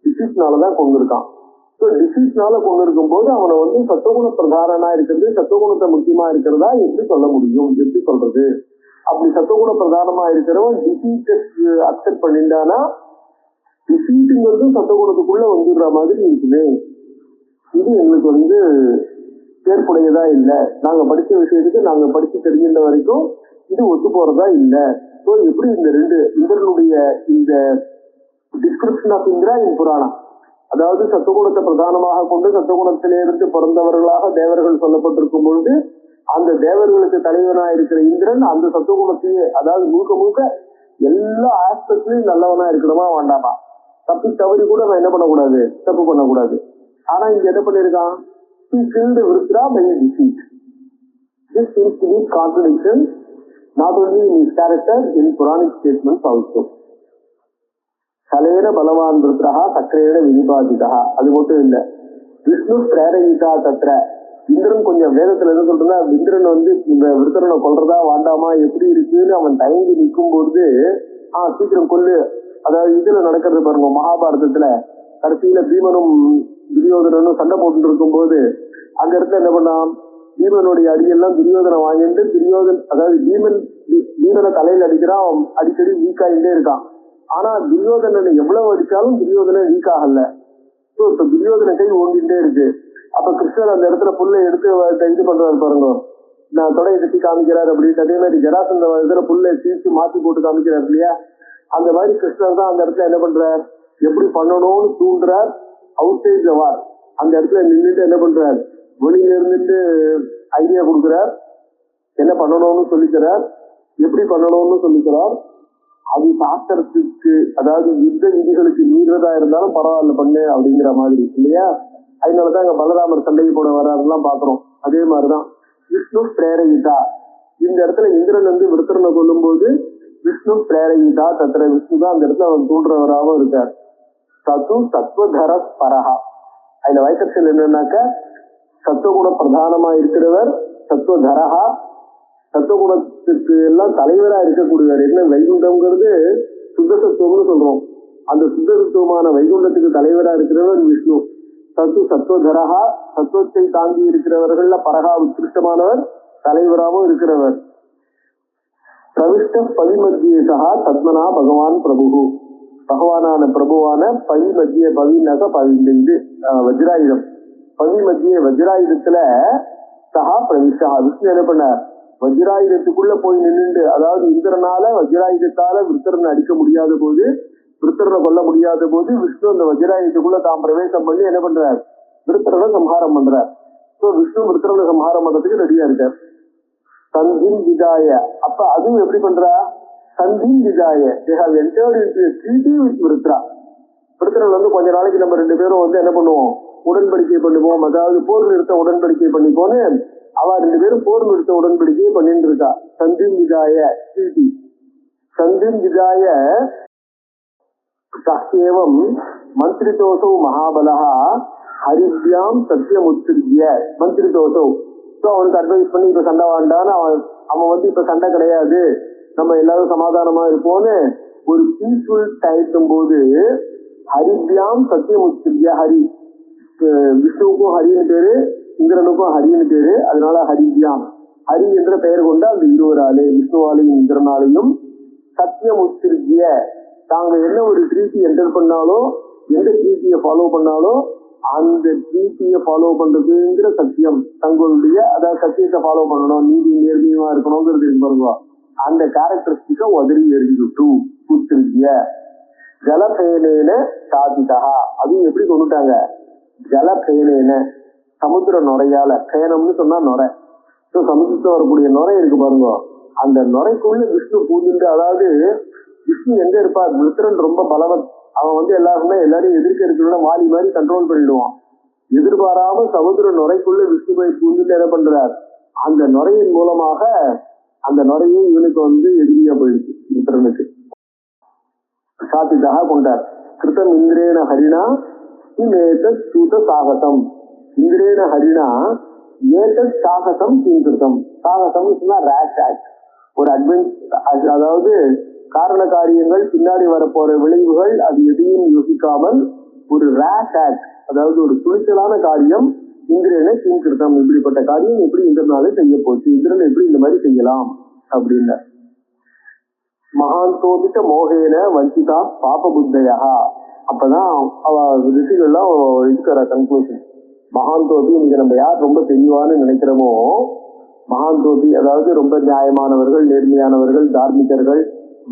டிசீஸ்னாலதான் கொண்டிருக்கான். ஸோ டிசீஸ்னால கொண்டு இருக்கும் போது அவனை சத்துவகுண பிரதாரனா இருக்கிறது, சத்துவகுணத்தை முக்கியமா இருக்கிறதா எப்படி சொல்ல முடியும், எப்படி சொல்றது? அப்படி சத்துவகுண பிரதானமா இருக்கிறவன் டிசீட்டை அக்செப்ட் பண்ணிட்டானா டிசீட்டுங்கிறது சத்துவகுணத்துக்குள்ள வந்துடுற மாதிரி இருக்குது. இது எங்களுக்கு ஏற்புடையதா இல்லை. நாங்க படிச்ச விஷயத்துக்கு நாங்க படிச்சு தெரிஞ்சின்ற வரைக்கும் இது ஒத்து போறதா இல்லை. ஸோ எப்படி இந்த 2 இந்திரனுடைய இந்த டிஸ்கிரிப்ஷன் ஆஃப் இந்திரா இன் புராணம், அதாவது சத்துவகுணத்தை பிரதானமாக கொண்டு சத்துவகுணத்திலிருந்து பிறந்தவர்களாக தேவர்கள் சொல்லப்பட்டிருக்கும் பொழுது அந்த தேவர்களுக்கு தலைவனா இருக்கிற இந்திரன் அந்த சத்துவகுணத்தையே, அதாவது முழுக்க எல்லா ஆஸ்பெக்ட்லயும் நல்லவனா இருக்கணுமா வேண்டாமா, தப்பி தவறி கூட அவன் என்ன பண்ணக்கூடாது, தப்பு பண்ணக்கூடாது. ஆனா இங்க என்ன பண்ணிருக்கான், he killed Vritra by deceit. This seems to be contradiction not only in his character, in Puranic statements also. கலேன பலவான் விருத்ரஹா சக்கரேன வினிபாதிதா. அது மட்டும் இல்ல, விஷ்ணு பிரேரயிதா தத்ர. இந்திரன் கொஞ்சம் வேதத்துல என்ன சொல்றா, இந்திரன் இந்த விருத்திரனை கொல்றதா வேண்டாமா எப்படி இருக்குன்னு அவன் தயங்கி நிற்கும் பொழுது சீக்கிரம் கொல்லு. அதாவது இதுல நடக்கிறது பாருங்க, மகாபாரதத்துல கடைசியில பீமனும் துரியோதனனும் சண்டை போட்டு இருக்கும் போது அந்த இடத்துல என்ன பண்ணான், பீமனுடைய அடியெல்லாம் துரியோதனை வாங்கிட்டு அதாவது பீமனை தலையில அடிக்கிறான், அடிக்கடி வீக் ஆகிட்டே இருக்கான். ஆனா துரியோதனனை எவ்வளவு அடிச்சாலும் துரியோதனை வீக் ஆகல. இப்ப துரியோதன கை ஓங்கிட்டே இருக்கு. அப்ப கிருஷ்ணர் அந்த இடத்துல புல்லை எடுத்து இது பண்றாரு பாருங்க, நான் தொடையை கட்டி காமிக்கிறாரு அப்படின்னு. அதே மாதிரி ஜடாசந்த இதுல புல்லை சீச்சு மாத்தி போட்டு காமிக்கிறாரு இல்லையா, அந்த மாதிரி கிருஷ்ணர் தான் அந்த இடத்துல என்ன பண்றார், எப்படி பண்ணணும்னு தூண்டுறார். அவுட் சைட் த வார் அந்த இடத்துல நின்றுட்டு என்ன பண்றார், வெளியில இருந்துட்டு ஐடியா கொடுக்கிறார், என்ன பண்ணணும்னு சொல்லிக்கிறார், எப்படி பண்ணணும்னு சொல்லிக்கிறார். அது சாஸ்திரத்துக்கு, அதாவது யுத்த விதிகளுக்கு மீறதா இருந்தாலும் பரவாயில்ல பண்ணு அப்படிங்கிற மாதிரி இல்லையா. அதனாலதான் அங்க பலராமர் சண்டைக்கு போட வர்றாருலாம் பாக்குறோம். அதே மாதிரிதான் விஷ்ணு பிரேரயிதா. இந்த இடத்துல இந்திரன் வந்து விருத்திரனை கொல்லும் போது விஷ்ணு பிரேரயிதா தத்திர விஷ்ணு தான் அந்த இடத்துல அவன் தூண்டுறவராகவும் இருக்கார். சத்து சத்வதர பரஹா. அதுல வைத்தறிச்சல் என்னன்னாக்க சத்துவகுண பிரதானமா இருக்கிறவர் சத்வதரஹா, சத்துவகுணத்திற்கு எல்லாம் தலைவரா இருக்கக்கூடியவர். என்ன வைகுண்டம்ங்கிறது சுத்த சத்துவம்னு சொல்றோம். அந்த சுத்த சத்துவமான வைகுண்டத்துக்கு தலைவரா இருக்கிறவர் விஷ்ணு. சத்து சத்வதரஹா, சத்துவத்தை தாங்கி இருக்கிறவர்கள்ல பரஹா உத்கிருஷ்டமானவர், தலைவராகவும் இருக்கிறவர். பிரவிஷ்ட பவி மத்தியேசா தத்மனா பகவான் பிரபு. பகவானான பிரபுவான பவி மத்திய பவினாக இது வஜ்ராயுதம். பவி மத்திய வஜ்ராயுதத்துல சகா பிரவிஷ்டா. விஷ்ணு என்ன பண்ணார், வஜ்ராயுதத்துக்குள்ள போய் நின்றுண்டு, அதாவது இந்திரனால வஜ்ராயுதத்தால விருத்தரனை அடிக்க முடியாத போது, விருத்தரனை கொல்ல முடியாத போது விஷ்ணு அந்த வஜ்ராயுதத்துக்குள்ள தாம் பிரவேசம் பண்ணி என்ன பண்றார், விருத்தரனை சம்ஹாரம் பண்றார். சோ விஷ்ணு விருத்தரனை சம்ஹாரம் பண்றதுக்கு ரெடியா இருக்கார். சந்தின் விஜாய. அப்ப அதுவும் எப்படி பண்றா, சந்தின் விஜாய விருத்ரா. விருத்தரன் வந்து கொஞ்ச நாளைக்கு நம்ம ரெண்டு பேரும் வந்து என்ன பண்ணுவோம், உடன்படிக்கை பண்ணுவோம், அதாவது போர் நிறுத்த உடன்படிக்கை பண்ணிப்போன்னு அவ ரெண்டு பேரும் போர் நிறுத்த உடன்படிக்கையை பண்ணிட்டு இருக்கா. சந்தின் விஜாய ட்ரீட்டி. சந்தின் விஜாய சஹ்யேவம் மந்திரிதோசௌ மகாபலஹா ஹரித்யாம் சத்தியமுத்ரிய. மந்திரிதோசௌ. ஸோ அவனுக்கு அட்வைஸ் பண்ணி இப்ப சண்டை வேண்டான்னு அவன் வந்து இப்ப சண்டை கிடையாது, நம்ம எல்லாரும் சமாதானமா இருப்போம்னு ஒரு பீஸ்ஃபுல் டைட்டும் போது ஹரித்யாம் சத்தியமுத்ரிய. ஹரி விஷ்ணுவுக்கும் ஹரின்னு பேரு, இந்திரனுக்கும் ஹரின்னு பேரு. அதனால ஹரித்யாம், ஹரி என்ற பெயர் கொண்ட அந்த இருவராலே, விஷ்ணுவாலையும் இந்திரனாலையும் சத்தியமுத்ரிய, தாங்க என்ன ஒரு ட்ரீட்டி என்டர் பண்ணாலும், எந்த ட்ரீட்டியை ஃபாலோ பண்ணாலும் அந்த ட்ரீட்டியை ஃபாலோ பண்றதுங்கிற சத்தியம், தங்களுடைய அதாவது சத்தியத்தை ஃபாலோ பண்ணணும், நீதி நேர்மையுமா இருக்கணுங்கிறது பாருங்க. அந்த கேரக்டரிஸ்டிக்கை உதறி எறிஞ்சுட்டு உத்திரிய ஜலபேனேன சாதிதா. அதுவும் எப்படி கொண்டுட்டாங்க, ஜலபேனேன சமுத்திர நுரையால. பேனம்னு சொன்னா நுரை. ஸோ சமுத்திரத்துல வரக்கூடிய நுரை இருக்கு பாருங்க, அந்த நுரைக்குள்ள விஷ்ணு பூஜிண்டு, அதாவது விஷ்ணு எங்க இருப்பார், விருத்திரன் ரொம்ப பலவன், அவன் வந்து எல்லாரையும் எதிர்க்க இருக்கணும்னா வாலி மாதிரி கண்ட்ரோல் பண்ணிடுவான். எதிர்பாராம சமுத்திர நுரைக்குள்ள விஷ்ணு போய் பூந்துட்டு என்ன பண்றார், அந்த நுரையின் மூலமாக அந்த நுரையும் இவனுக்கு வந்து எதிரியா போயிடுச்சு விருத்திரனுக்கு. சாத்திதாக கொண்டார். கிருத்தம் இந்திரேன ஹரிணா ஏத சூத சாகசம். இந்திரேன ஹரிணா ஏத சாகசம் கிருத்தம். சாகசம் ரேஷ் ஆக்ட், ஒரு அட்வென்ச், அதாவது காரண காரியங்கள், பின்னாடி வரப்போற விளைவுகள், அது எதையும் யோசிக்காமல் ஒரு ரேஷ் ஆக்ட், அதாவது ஒரு துணிச்சலான காரியம். இந்திரனை கிருத்தம், இப்படிப்பட்ட காரியம் எப்படி இந்திரனாலே செய்ய போச்சு, இந்திரன் எப்படி இந்த மாதிரி செய்யலாம் அப்படின்னு. மகாந்தோபித்த மோகேன வஞ்சிதா பாப புத்தையா. அப்பதான் அவ ரிஷிகள்லாம் இருக்கிற கன்க்ளூஷன். மகாந்தோபி, இங்க நம்ம யார் ரொம்ப தெளிவான்னு நினைக்கிறோமோ, மகாந்தோபி அதாவது ரொம்ப நியாயமானவர்கள், நேர்மையானவர்கள், தார்மிகர்கள்,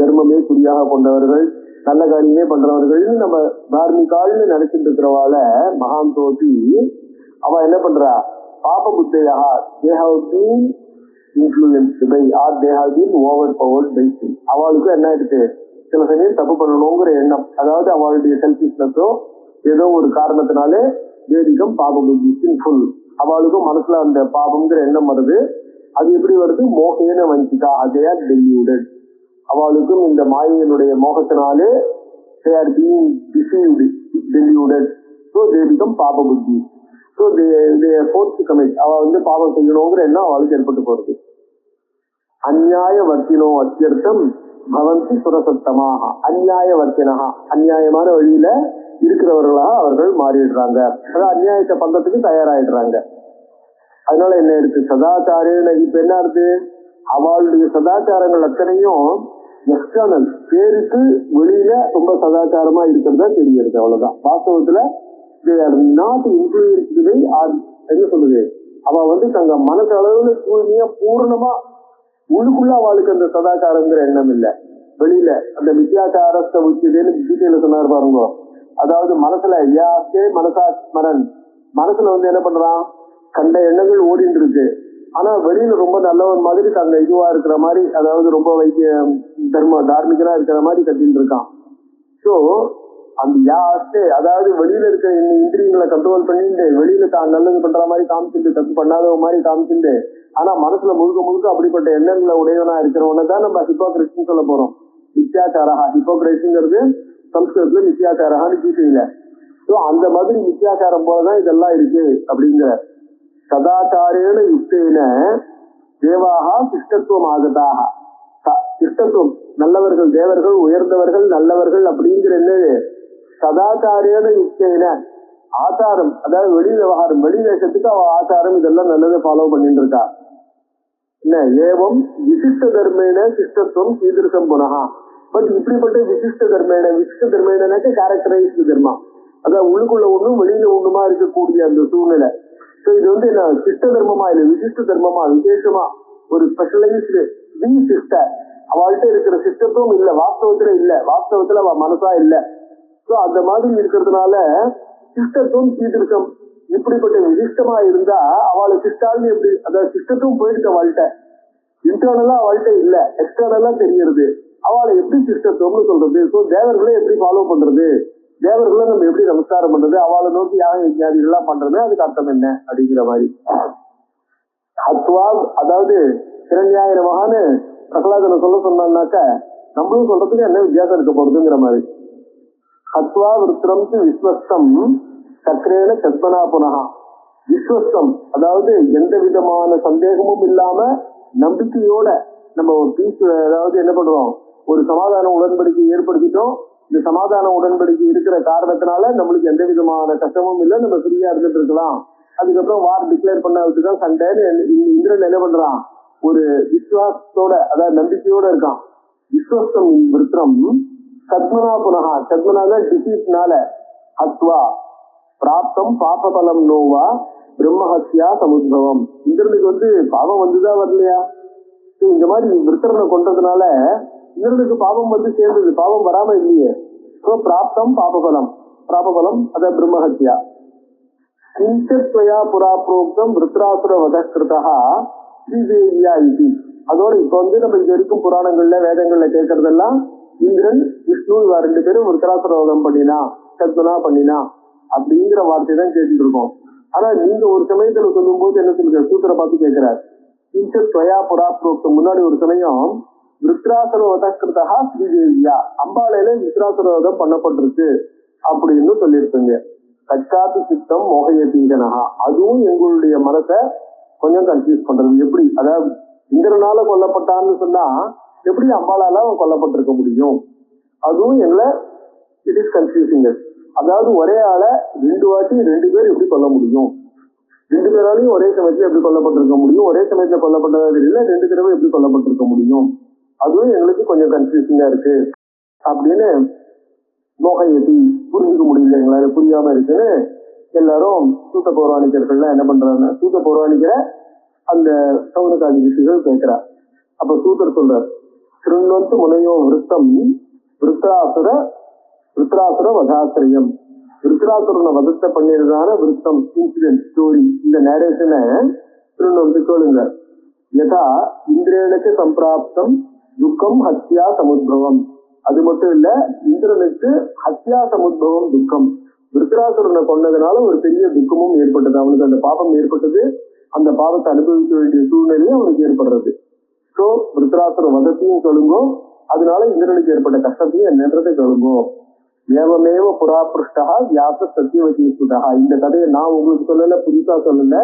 தர்மமே குறியாக கொண்டவர்கள், நல்ல காரியமே பண்றவர்கள், நம்ம தார்மிகால்னு நினைச்சிட்டு இருக்கிறவால மகாந்தோபி அவ என்ன பண்றா, பாப புத்தையா they have been influenced by or they have been overpowered by sin. அவளுக்கு என்ன ஆயிடுச்சு, சில சமயம் தப்பு பண்ணணுங்கிற எண்ணம், அதாவது அவளுடைய செல்ஃபிஷ்னஸோ ஏதோ ஒரு காரணத்தினாலே தேடிக்கும் பாப புத்தி சின்ஃபுல். அவளுக்கும் மனசுல அந்த பாபம்ங்கிற எண்ணம் வருது. அது எப்படி வருது, மோகேன வஞ்சிதா அதையா டெல்யூடட். அவளுக்கும் இந்த மாயையினுடைய மோகத்தினாலே they are being deceived, deluded, so they become பாப புத்தி. So they are forced to commit. அவ வந்து பாவம் செய்யணுங்கிற எண்ணம் அவளுக்கு ஏற்பட்டு போறது. அந்நியாய வர்த்தினோ அத்தியர்த்தம் பவந்தி சுரசத்தமாக. அந்நியாய வர்த்தினகா, அந்நியாயமான வழியில இருக்கிறவர்களாக அவர்கள் மாறிடுறாங்க, அதாவது அநியாயத்தை பண்றதுக்கு தயாராயிடுறாங்க. அதனால என்ன இருக்கு, சதாச்சாரம். இப்ப என்ன இருக்கு, அவளுடைய சதாச்சாரங்கள் அத்தனையும் எக்ஸ்டர்னல், பேருக்கு வெளியில ரொம்ப சதாச்சாரமா இருக்கிறதா தெரிகிறது, அவ்வளவுதான். வாஸ்தவத்துல நாட் இன்ஃபுளுன்ஸ்டு, என்ன சொல்லுது, அவ வந்து தங்க மனசு அளவுல தூய்மையா பூர்ணமா உள்ளுக்குள்ள அவளுக்கு அந்த சதாச்சாரங்கிற எண்ணம் இல்லை. வெளியில அந்த வித்தியாச்சாரத்தை உச்சிதேன்னு டீட்டெயில சொன்னார் பாருங்க. அதாவது மனசுல யாஸ்தே மனசா ஸ்மரன், மனசுல வந்து என்ன பண்றான், கண்ட எண்ணங்கள் ஓடிட்டு இருக்கு. ஆனா வெளியில ரொம்ப நல்லவன் மாதிரி தங்க இதுவா இருக்கிற மாதிரி, அதாவது ரொம்ப வைத்திய தார்மிகனா இருக்கிற மாதிரி கட்டிட்டு இருக்கான். சோ அந்த யாஸ்தே, அதாவது வெளியில இருக்க இந்திரியங்களை கண்ட்ரோல் பண்ணிட்டு வெளியில தான் நல்லது பண்ற மாதிரி காமிச்சுட்டு, தப்பு பண்ணாத மாதிரி காமிச்சுட்டு ஆனா மனசுல முழுக்க முழுக்க அப்படிப்பட்ட எண்ணங்களை உடையவனா இருக்கிறவனை தான் நம்ம ஹிப்போக்ரஸின்னு சொல்ல போறோம். மித்யாச்சாரஹா, ஹிப்போக்ரஸிங்கிறது சம்ஸ்கிருதத்துல மித்யாச்சாரஹான்னு கீதையில. ஸோ அந்த மாதிரி மித்யாச்சாரம் போலதான் இதெல்லாம் இருக்கு அப்படிங்கிற. சதாச்சாரேன யுக்தேன தேவாகா சிஷ்டத்துவம் ஆகதாக. சிஷ்டத்துவம், நல்லவர்கள், தேவர்கள், உயர்ந்தவர்கள், நல்லவர்கள் அப்படிங்கிற என்னது? சதாச்சாரேன யுக்தேன, ஆச்சாரம், அதாவது வெளி விவகாரம், வெளி தேசத்துக்கு அவ ஆச்சாரம் இதெல்லாம் நல்லதை ஃபாலோ பண்ணிட்டு இருக்கா. என்ன ஏவம் விசிஷ்ட தர்மேன சிஷ்டத்துவம் கீதிருஷம் புனகா. பட் இப்படிப்பட்ட விசிஷ்ட தர்மேனாக்க கேரக்டரைஸ்டு தர்மா, அதாவது உள்ளுக்குள்ள ஒண்ணும் வெளியில ஒண்ணுமா இருக்கக்கூடிய அந்த சூழ்நிலை. ஸோ இது வந்து என்ன சிஷ்ட தர்மமா இல்ல விசிஷ்ட தர்மமா, விசேஷமா ஒரு ஸ்பெஷலைஸ்டு தி சிஸ்டர். அவள்கிட்ட இருக்கிற சிஸ்டத்துவம் இல்ல, வாஸ்தவத்துல இல்ல, வாஸ்தவத்துல அவ மனசா இல்ல. ஸோ அந்த மாதிரி இருக்கிறதுனால சிஷ்டத்துவம் கீதிருஷம், இப்படிப்பட்ட விசிஷ்டமா இருந்தா அவளை சிஷ்டால்னு எப்படி, அதாவது சிஷ்டத்துவம் போயிட்டு அவள்கிட்ட இன்டர்னலா அவள்கிட்ட இல்ல, எக்ஸ்டர்னலா தெரியுது. அவளை எப்படி சிஷ்டத்துவம்னு சொல்றது? ஸோ தேவர்களை எப்படி ஃபாலோ பண்றது, தேவர்களை நம்ம எப்படி நமஸ்காரம் பண்றது, அவளை நோக்கி யாக யஜ்ஞாதிகள்லாம் பண்றது, அதுக்கு அர்த்தம் என்ன அப்படிங்கிற மாதிரி. ஹத்வா, அதாவது சிரண்யாய நமஹான்னு பிரகலாதனை சொல்ல சொன்னாக்க நம்மளும் சொல்றதுக்கு என்ன வித்தியாசம் இருக்க போறதுங்கிற மாதிரி. ஹத்வா விருத்திரம் விஸ்வஸ்தம் சக்கரேன சத்மனா புனகா. விஸ்வஸ்தம், அதாவது எந்த விதமான சந்தேகமும் இல்லாம நம்பிக்கையோட நம்ம ஒரு பீஸ், அதாவது என்ன பண்றோம், ஒரு சமாதான உடன்படிக்கை ஏற்படுத்திட்டோம். இந்த சமாதான உடன்படிக்கை இருக்கிற காரணத்தினால நம்மளுக்கு எந்த விதமான கஷ்டமும் இல்லை, நம்ம ஃப்ரீயா இருந்துட்டு இருக்கலாம். அதுக்கப்புறம் வார் டிக்ளேர் பண்ணதுதான் சண்டைன்னு இந்திரன் என்ன பண்றான், ஒரு விஸ்வாசத்தோட, அதாவது நம்பிக்கையோட இருக்கான். விஸ்வஸ்தம் விருத்திரம் சத்மனா புனகா, சத்மனால டிசீட்னால, ஹத்வா பிராப்தம் பாபபலம் நோவா பிரம்மஹத்யா சமுத்பவம். இந்திரனுக்கு வந்து பாவம் வந்துதான் வரலையா? இந்த மாதிரி விருத்தரனை கொண்டதுனால இந்திரனுக்கு பாவம் வந்து சேர்ந்தது, பாவம் வராம இல்லையே. ஸோ பிராப்தம் பாபபலம், பாபபலம் அத பிரம்மஹத்யா. கிஞ்சத்வயா புரா புரோக்தம் விருத்ராசுர வதக்கிருதா ஸ்ரீதேவியா இது. அதோட இப்ப வந்து நம்ம இங்க இருக்கும் புராணங்கள்ல வேதங்கள்ல கேட்கறதெல்லாம் இந்திரன் விஷ்ணு இவ ரெண்டு பேரும் விருத்ராசுர வதம் பண்ணினா, சத்மனா பண்ணினா அப்படிங்கிற வார்த்தை தான் கேட்டுட்டு இருக்கோம். ஆனா நீங்க ஒரு சமயத்துல சொல்லும் போது என்ன சொல்லுங்க, சூத்திர பார்த்து கேட்கிறார். கிஞ்சத்வயா புரா புரோக்தம், முன்னாடி ஒரு சமயம் விருத்ராசுர வதக்கிருதா ஸ்ரீதேவியா, அம்பாளையில விருத்ராசுரவதம் பண்ணப்பட்டிருக்கு அப்படின்னு சொல்லியிருப்பீங்க. கச்சாத்து சித்தம் மோகயதீகனஹா, அதுவும் எங்களுடைய மனசை கொஞ்சம் கன்ஃபியூஸ் பண்றது. எப்படி, அதாவது இந்திரனால கொல்லப்பட்டான்னு சொன்னா எப்படி அம்பாளால அவன் கொல்லப்பட்டிருக்க முடியும், அதுவும் எங்களை இட் இஸ் கன்ஃபியூசிங். அதாவது ஒரே ஆளை ரெண்டு வாட்டி ரெண்டு பேர் எப்படி கொல்ல முடியும், ரெண்டு பேராலையும் ஒரே சமயத்துல எப்படி கொல்லப்பட்டிருக்க முடியும், ஒரே சமயத்துல கொல்லப்பட்டதா தெரியல, ரெண்டு தடவை எப்படி கொல்லப்பட்டிருக்க முடியும், அதுவும் எங்களுக்கு கொஞ்சம் கன்ஃபியூசிங்கா இருக்கு அப்படின்னு. மோகயதி, புரிஞ்சுக்க முடியல, எங்களால புரியாம இருக்குன்னு எல்லாரும் சூத்த பௌராணிகர்கள்லாம் என்ன பண்றாங்க, சூத்த பௌராணிகர அந்த சௌனகாதி ரிஷிகள் கேட்கிறா. அப்ப சூத்தர் சொல்றார், திருநந்து முனையோ விருத்தம் விருத்ராசுர வதாசிரியம். விருத்ராசுரனை வதத்தை பண்ணியதான விருத்தம், இன்சிடென்ட், ஸ்டோரி, இந்த நேரேஷனை திருநந்து கேளுங்க. யதா இந்திரனுக்கு சம்பிராப்தம் துக்கம் ஹத்யா சமுத்பவம். அது மட்டும் இல்ல, இந்திரனுக்கு ஹத்யா சமுத்பவம் துக்கம், விருத்ராசுரனை கொண்டதுனால ஒரு பெரிய துக்கமும் ஏற்பட்டது. அவனுக்கு அந்த பாபம் ஏற்பட்டது, அந்த பாவத்தை அனுபவிக்க வேண்டிய சூழ்நிலையும் அவனுக்கு ஏற்படுறது. ஸோ விருத்ராசுர வதத்தையும் சொல்லுங்கோ, அதனால இந்திரனுக்கு ஏற்பட்ட கஷ்டத்தையும் என்னன்றதை சொல்லுங்கோ. ஏவமேவ புராபிருஷ்டா வியாச சத்தியவதி சுதா. இந்த கதையை நான் உங்களுக்கு சொல்லல, புதுசா சொல்லல.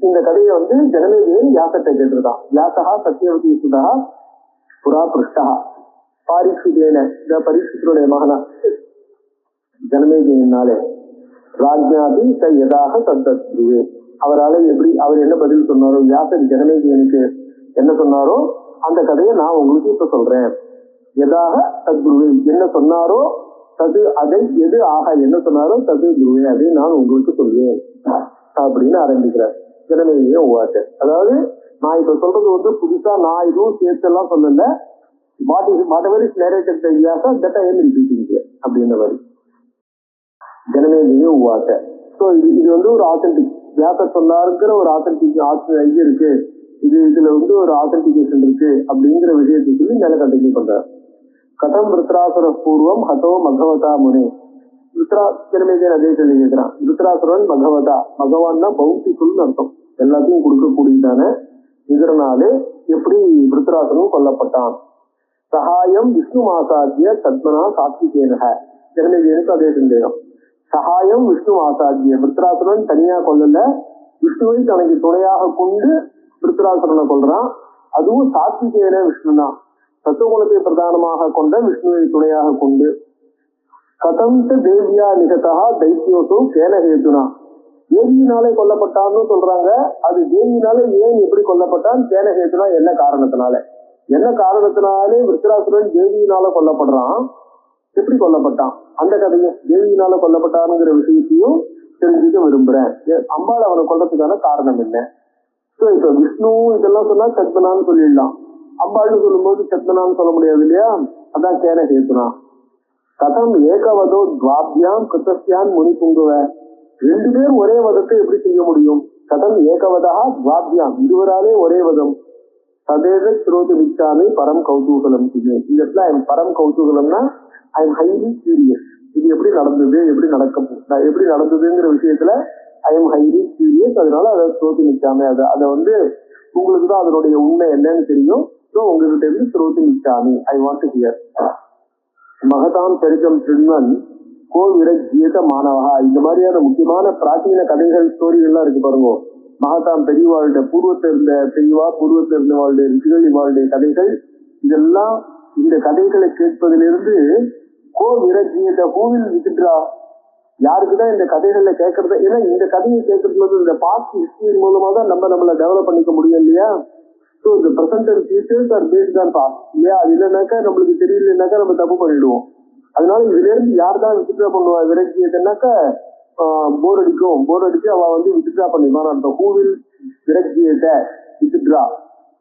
இந்த கதையை வந்து ஜனமேஜயன் வியாசத்தை கேட்டிருக்கான். வியாசகா சத்தியவதி சுதா புராபிருஷ்டா பாரீட்சிதேன, இந்த பரீட்சித்தருடைய மகனா ஜனமேஜயனாலே ராஜ்ஞாதி ச யதாக தத்தத்ருவே. அவரால் எப்படி, அவர் என்ன பதில் சொன்னாரோ, வியாசர் ஜனமேஜயனுக்கு என்ன சொன்னாரோ அந்த கதையை நான் உங்களுக்கு இப்ப சொல்றேன். எதாக தத்ருவே, என்ன சொன்னாரோ தது, அதை எது ஆக என்ன சொன்னாரோ தது துருவே, அதை நான் உங்களுக்கு சொல்வேன் அப்படின்னு ஆரம்பிக்கிறார் ஜனமேஜயன் உவாச்ச. அதாவது நான் இப்ப சொல்றது வந்து புதுசா நான் இதுவும் சேர்த்தெல்லாம் சொல்லல, whatever is narrated by Vyasa, that I am repeating here அப்படின்ற மாதிரி ஜனமேஜயன் உவாச்ச. ஸோ இது வந்து ஒரு ஆத்தென்டிக், வியாசர் சொன்னாருங்கிற ஒரு ஆத்தென்டிக் இது இருக்கு, இதுல வந்து ஒரு ஆத்தென்டிகேஷன் இருக்கு அப்படிங்கிற விஷயத்தை சொல்லி மேல கண்டினியூ பண்றார். கதம் விருத்ராசுர பூர்வம் ஹதோ மகவதா முனி. ஜனமேஜயன் அதே சொல்லி கேட்கிறான். விருத்ராசுரன் மகவதா, பகவான்னா பௌத்திக்குள்னு அர்த்தம். எல்லாத்தையும் கொடுக்கக்கூடியதான இதனாலே எப்படி விருத்தராசனும் கொல்லப்பட்டான். சகாயம் விஷ்ணு ஆசாத்திய சத்மனா சாத்விகேனக. ஜனமேஜயனுக்கு அதே சந்தேகம். சகாயம் விஷ்ணு ஆசாத்திய, விருத்தராசனன் தனியா கொல்லல, விஷ்ணுவை தனக்கு துணையாக கொண்டு விருத்தராசனனை கொல்றான். அதுவும் சாத்விகேன விஷ்ணு தான், சத்துவகுணத்தை பிரதானமாக கொண்ட விஷ்ணுவை துணையாக கொண்டு. கதந்த தேவியா நிகதா தைத்தியோசோ கேன ஹேதுனா. தேவியினாலே கொல்லப்பட்டான்னு சொல்றாங்க. அது தேவியினாலே ஏன் எப்படி கொல்லப்பட்டான், கேன ஹேதுனா என்ன காரணத்தினால, என்ன காரணத்தினாலே விருத்தராசுரன் தேவியினால கொல்லப்படுறான், எப்படி கொல்லப்பட்டான், அந்த கதையும் தேவியினால கொல்லப்பட்டானுங்கிற விஷயத்தையும் தெரிஞ்சுக்க விரும்புறேன். அம்பாள் அவனை கொல்றதுக்கான காரணம் என்ன? இப்ப விஷ்ணு இதெல்லாம் சொன்னா சத்மனான்னு சொல்லிடலாம், அம்பாள்னு சொல்லும்போது சத்மனான்னு சொல்ல முடியாது இல்லையா? அதான் கேன ஹேதுனா. கதம் ஏகவதோ துவாபியாம் கிருத்தஸ்யான் முனி புங்குவ. ரெண்டு பேர் ஒரே வதத்தை எப்படி செய்ய முடியும்? கதம் ஏகவதா துவாபியாம், இருவராலே ஒரே வதம். சதேத ஸ்ரோது விச்சாமி பரம் கௌதூகலம். இந்த இடத்துல ஐம் பரம் கௌதூகலம்னா ஐ எம் ஹைலி கியூரியஸ். இது எப்படி நடந்தது, எப்படி எப்படி நடந்ததுங்கிற விஷயத்துல ஐ எம் ஹைலி கியூரியஸ். அதனால அதை ஸ்ரோதி நிச்சாமி, அதை உங்களுக்கு தான் அதனுடைய உண்மை என்னன்னு தெரியும். ஸோ உங்ககிட்ட இருந்து ஸ்ரோதி நிச்சாமி, ஐ வாண்ட் டு ஹியர். மகதாம் சரிதம் திருமன் கோ விரஜ்யத மாணவா. இந்த மாதிரியான முக்கியமான பிராச்சீன கதைகள் ஸ்டோரிகள்லாம் இருக்கு பாருங்க. மகதாம் பெரியவாளுடைய பூர்வத்தில் இருந்த பெரியவா, பூர்வத்தில் இருந்தவாளுடைய ரிஷிகள், இவாளுடைய கதைகள், இதெல்லாம் இந்த கதைகளை கேட்பதிலிருந்து கோ விரஜ்யத பூவில் விசிட்ரா, யாருக்குதான் இந்த கதைகளை கேட்கறது. ஏன்னா இந்த கதையை கேட்கறது இந்த பாஸ்ட் ஹிஸ்டரி மூலமா தான் நம்மளை டெவலப் பண்ணிக்க முடியும் இல்லையா? ஸோ இந்த present and futures are based on past இல்லையா? அது இல்லைனாக்கா நம்மளுக்கு தெரியலனாக்கா நம்ம தப்பு பண்ணிடுவோம். அதனால இதுல இருந்து யார் தான் விசிட்ரா பண்ணுவா விரஜ்யத்தைனாக்கா போர் அடிச்சு அவ விசிட்ரா பண்ணிடுவான்னு அர்த்தம். ஹூ வில் விரஜ்யத விசிட்ரா,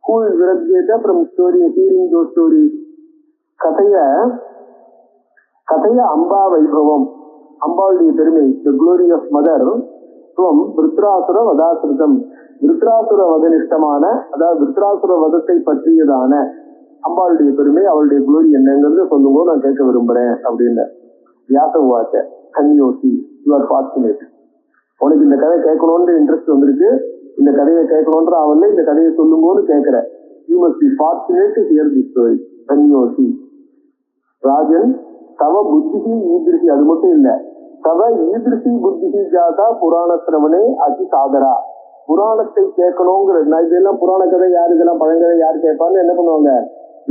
ஹூ வில் விரஜ்யத from story hearing those stories. கதைய அம்பா வைபவம், அம்பாளுடைய பெருமை, தி க்ளோரி ஆஃப் மதர். துவம் விருத்ராசுர வதாசிரிதம், விருத்ராசுர வதனிஷ்டமான, அதாவது விருத்ராசுர வதத்தை பற்றியதான அம்பாளுடைய பெருமை, அவளுடைய குளோரி என்னங்கிறது சொல்லும்போது நான் கேட்க விரும்புறேன் அப்படின்னு. வியாச வாச்ச கன்யோசி, யூ ஆர் ஃபார்ச்சுனேட். உனக்கு இந்த கதை கேட்கணும்னு இன்ட்ரெஸ்ட் வந்திருக்கு, இந்த கதையை கேட்கணும்ன்ற அவன்ல இந்த கதையை சொல்லும் போது கேட்கிற. You must be fortunate to hear the story. கன்யோசி ராஜன் தவ புத்திகி ஈதிருஷி, அது மட்டும் இல்ல, தவ ஈதிருஷி புத்திகி ஜாதா புராண சிரவணே அதி சாதரா. புராணத்தை கேட்கணுங்கிற, நான் இதெல்லாம் புராண கதை யாரு, இதெல்லாம் பழங்கதை யாரு கேட்பான்னு என்ன பண்ணுவாங்க,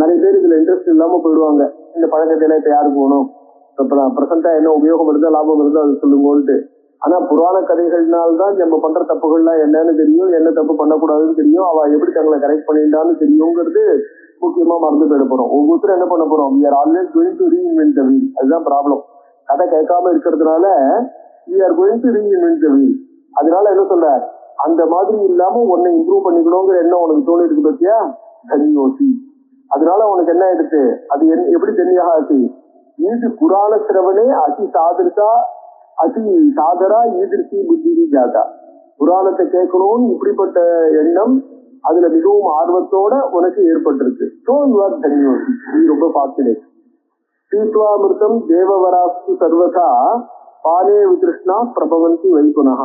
நிறைய பேர் இதுல இன்ட்ரெஸ்ட் இல்லாம போயிடுவாங்க. இந்த பழங்கதையில இப்ப யாருக்கு போகணும், இப்ப பிரசண்டா என்ன உபயோகம் இருந்தா லாபம் இருந்தா அது சொல்லுங்கன்ட்டு. ஆனா புராண கதைகள்னால்தான் நம்ம பண்ற தப்புகள்லாம் என்னன்னு தெரியும், என்ன தப்பு பண்ணக்கூடாதுன்னு தெரியும், அவ எப்படி தங்களை கரெக்ட் பண்ணிட்டான்னு தெரியுங்கிறது முக்கியமா மறந்து போயிட போறோம். ஒவ்வொருத்தரும் என்ன பண்ண போறோம், we are always going to reinvent the wheel. அதுதான் ப்ராப்ளம். கதை கேட்காம இருக்கிறதுனால we are going to reinvent the wheel. அதனால என்ன சொல்ற, அந்த மாதிரி இல்லாம உன்னை இம்ப்ரூவ் பண்ணிக்கணுங்கிற எண்ணம் உனக்கு தோணி இருக்கு பத்தியா, தன்யோசி. அதனால உனக்கு என்ன ஆயிடுச்சு, அது எப்படி தெரியாக ஆச்சு, ஈது புராண சிரவணே அதி சாதரா ஈதிருச்சி புத்தி ஜாதா. புராணத்தை கேட்கணும்னு இப்படிப்பட்ட எண்ணம் அதுல மிகவும் ஆர்வத்தோட உனக்கு ஏற்பட்டிருக்கு. ஸோ யூ ஆர் தன்யோசி, நீ ரொம்ப ஃபார்ச்சுனேட். பீத்வாமிருத்தம் தேவவராஸ்து சர்வதா பாலே விகிருஷ்ணா பிரபவந்தி வைகுணா.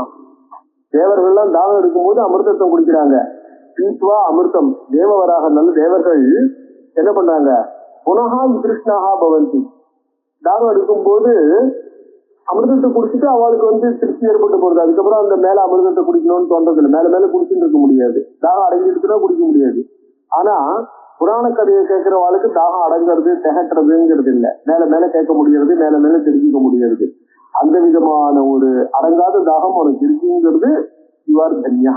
தேவர்கள்லாம் தாகம் எடுக்கும்போது அமிர்தத்தை குடிக்கிறாங்க. பீத்வா அமிர்தம், தேவவராக நல்ல தேவர்கள் என்ன பண்றாங்க, புனகா விகிருஷ்ணாகா பவந்தி. தாகம் எடுக்கும்போது அமிர்தத்தை குடிச்சிட்டு அவளுக்கு திருப்தி ஏற்பட்டு போறது. அதுக்கப்புறம் அந்த மேல அமிர்தத்தை குடிக்கணும்னு தோன்றது இல்லை. மேல குடிச்சுட்டு இருக்க முடியாது, தாகம் அடங்கிடுச்சுன்னா குடிக்க முடியாது. ஆனா புராண கதையை கேட்கிறவாளுக்கு தாகம் அடங்கிறது திகட்டுறதுங்கிறது இல்லை, மேல கேட்க முடியாது, மேல தெரிஞ்சுக்க முடியாது. அந்த விதமான ஒரு அடங்காத தாகம் உனக்கு இருக்குங்கிறது யூ ஆர் தன்யா.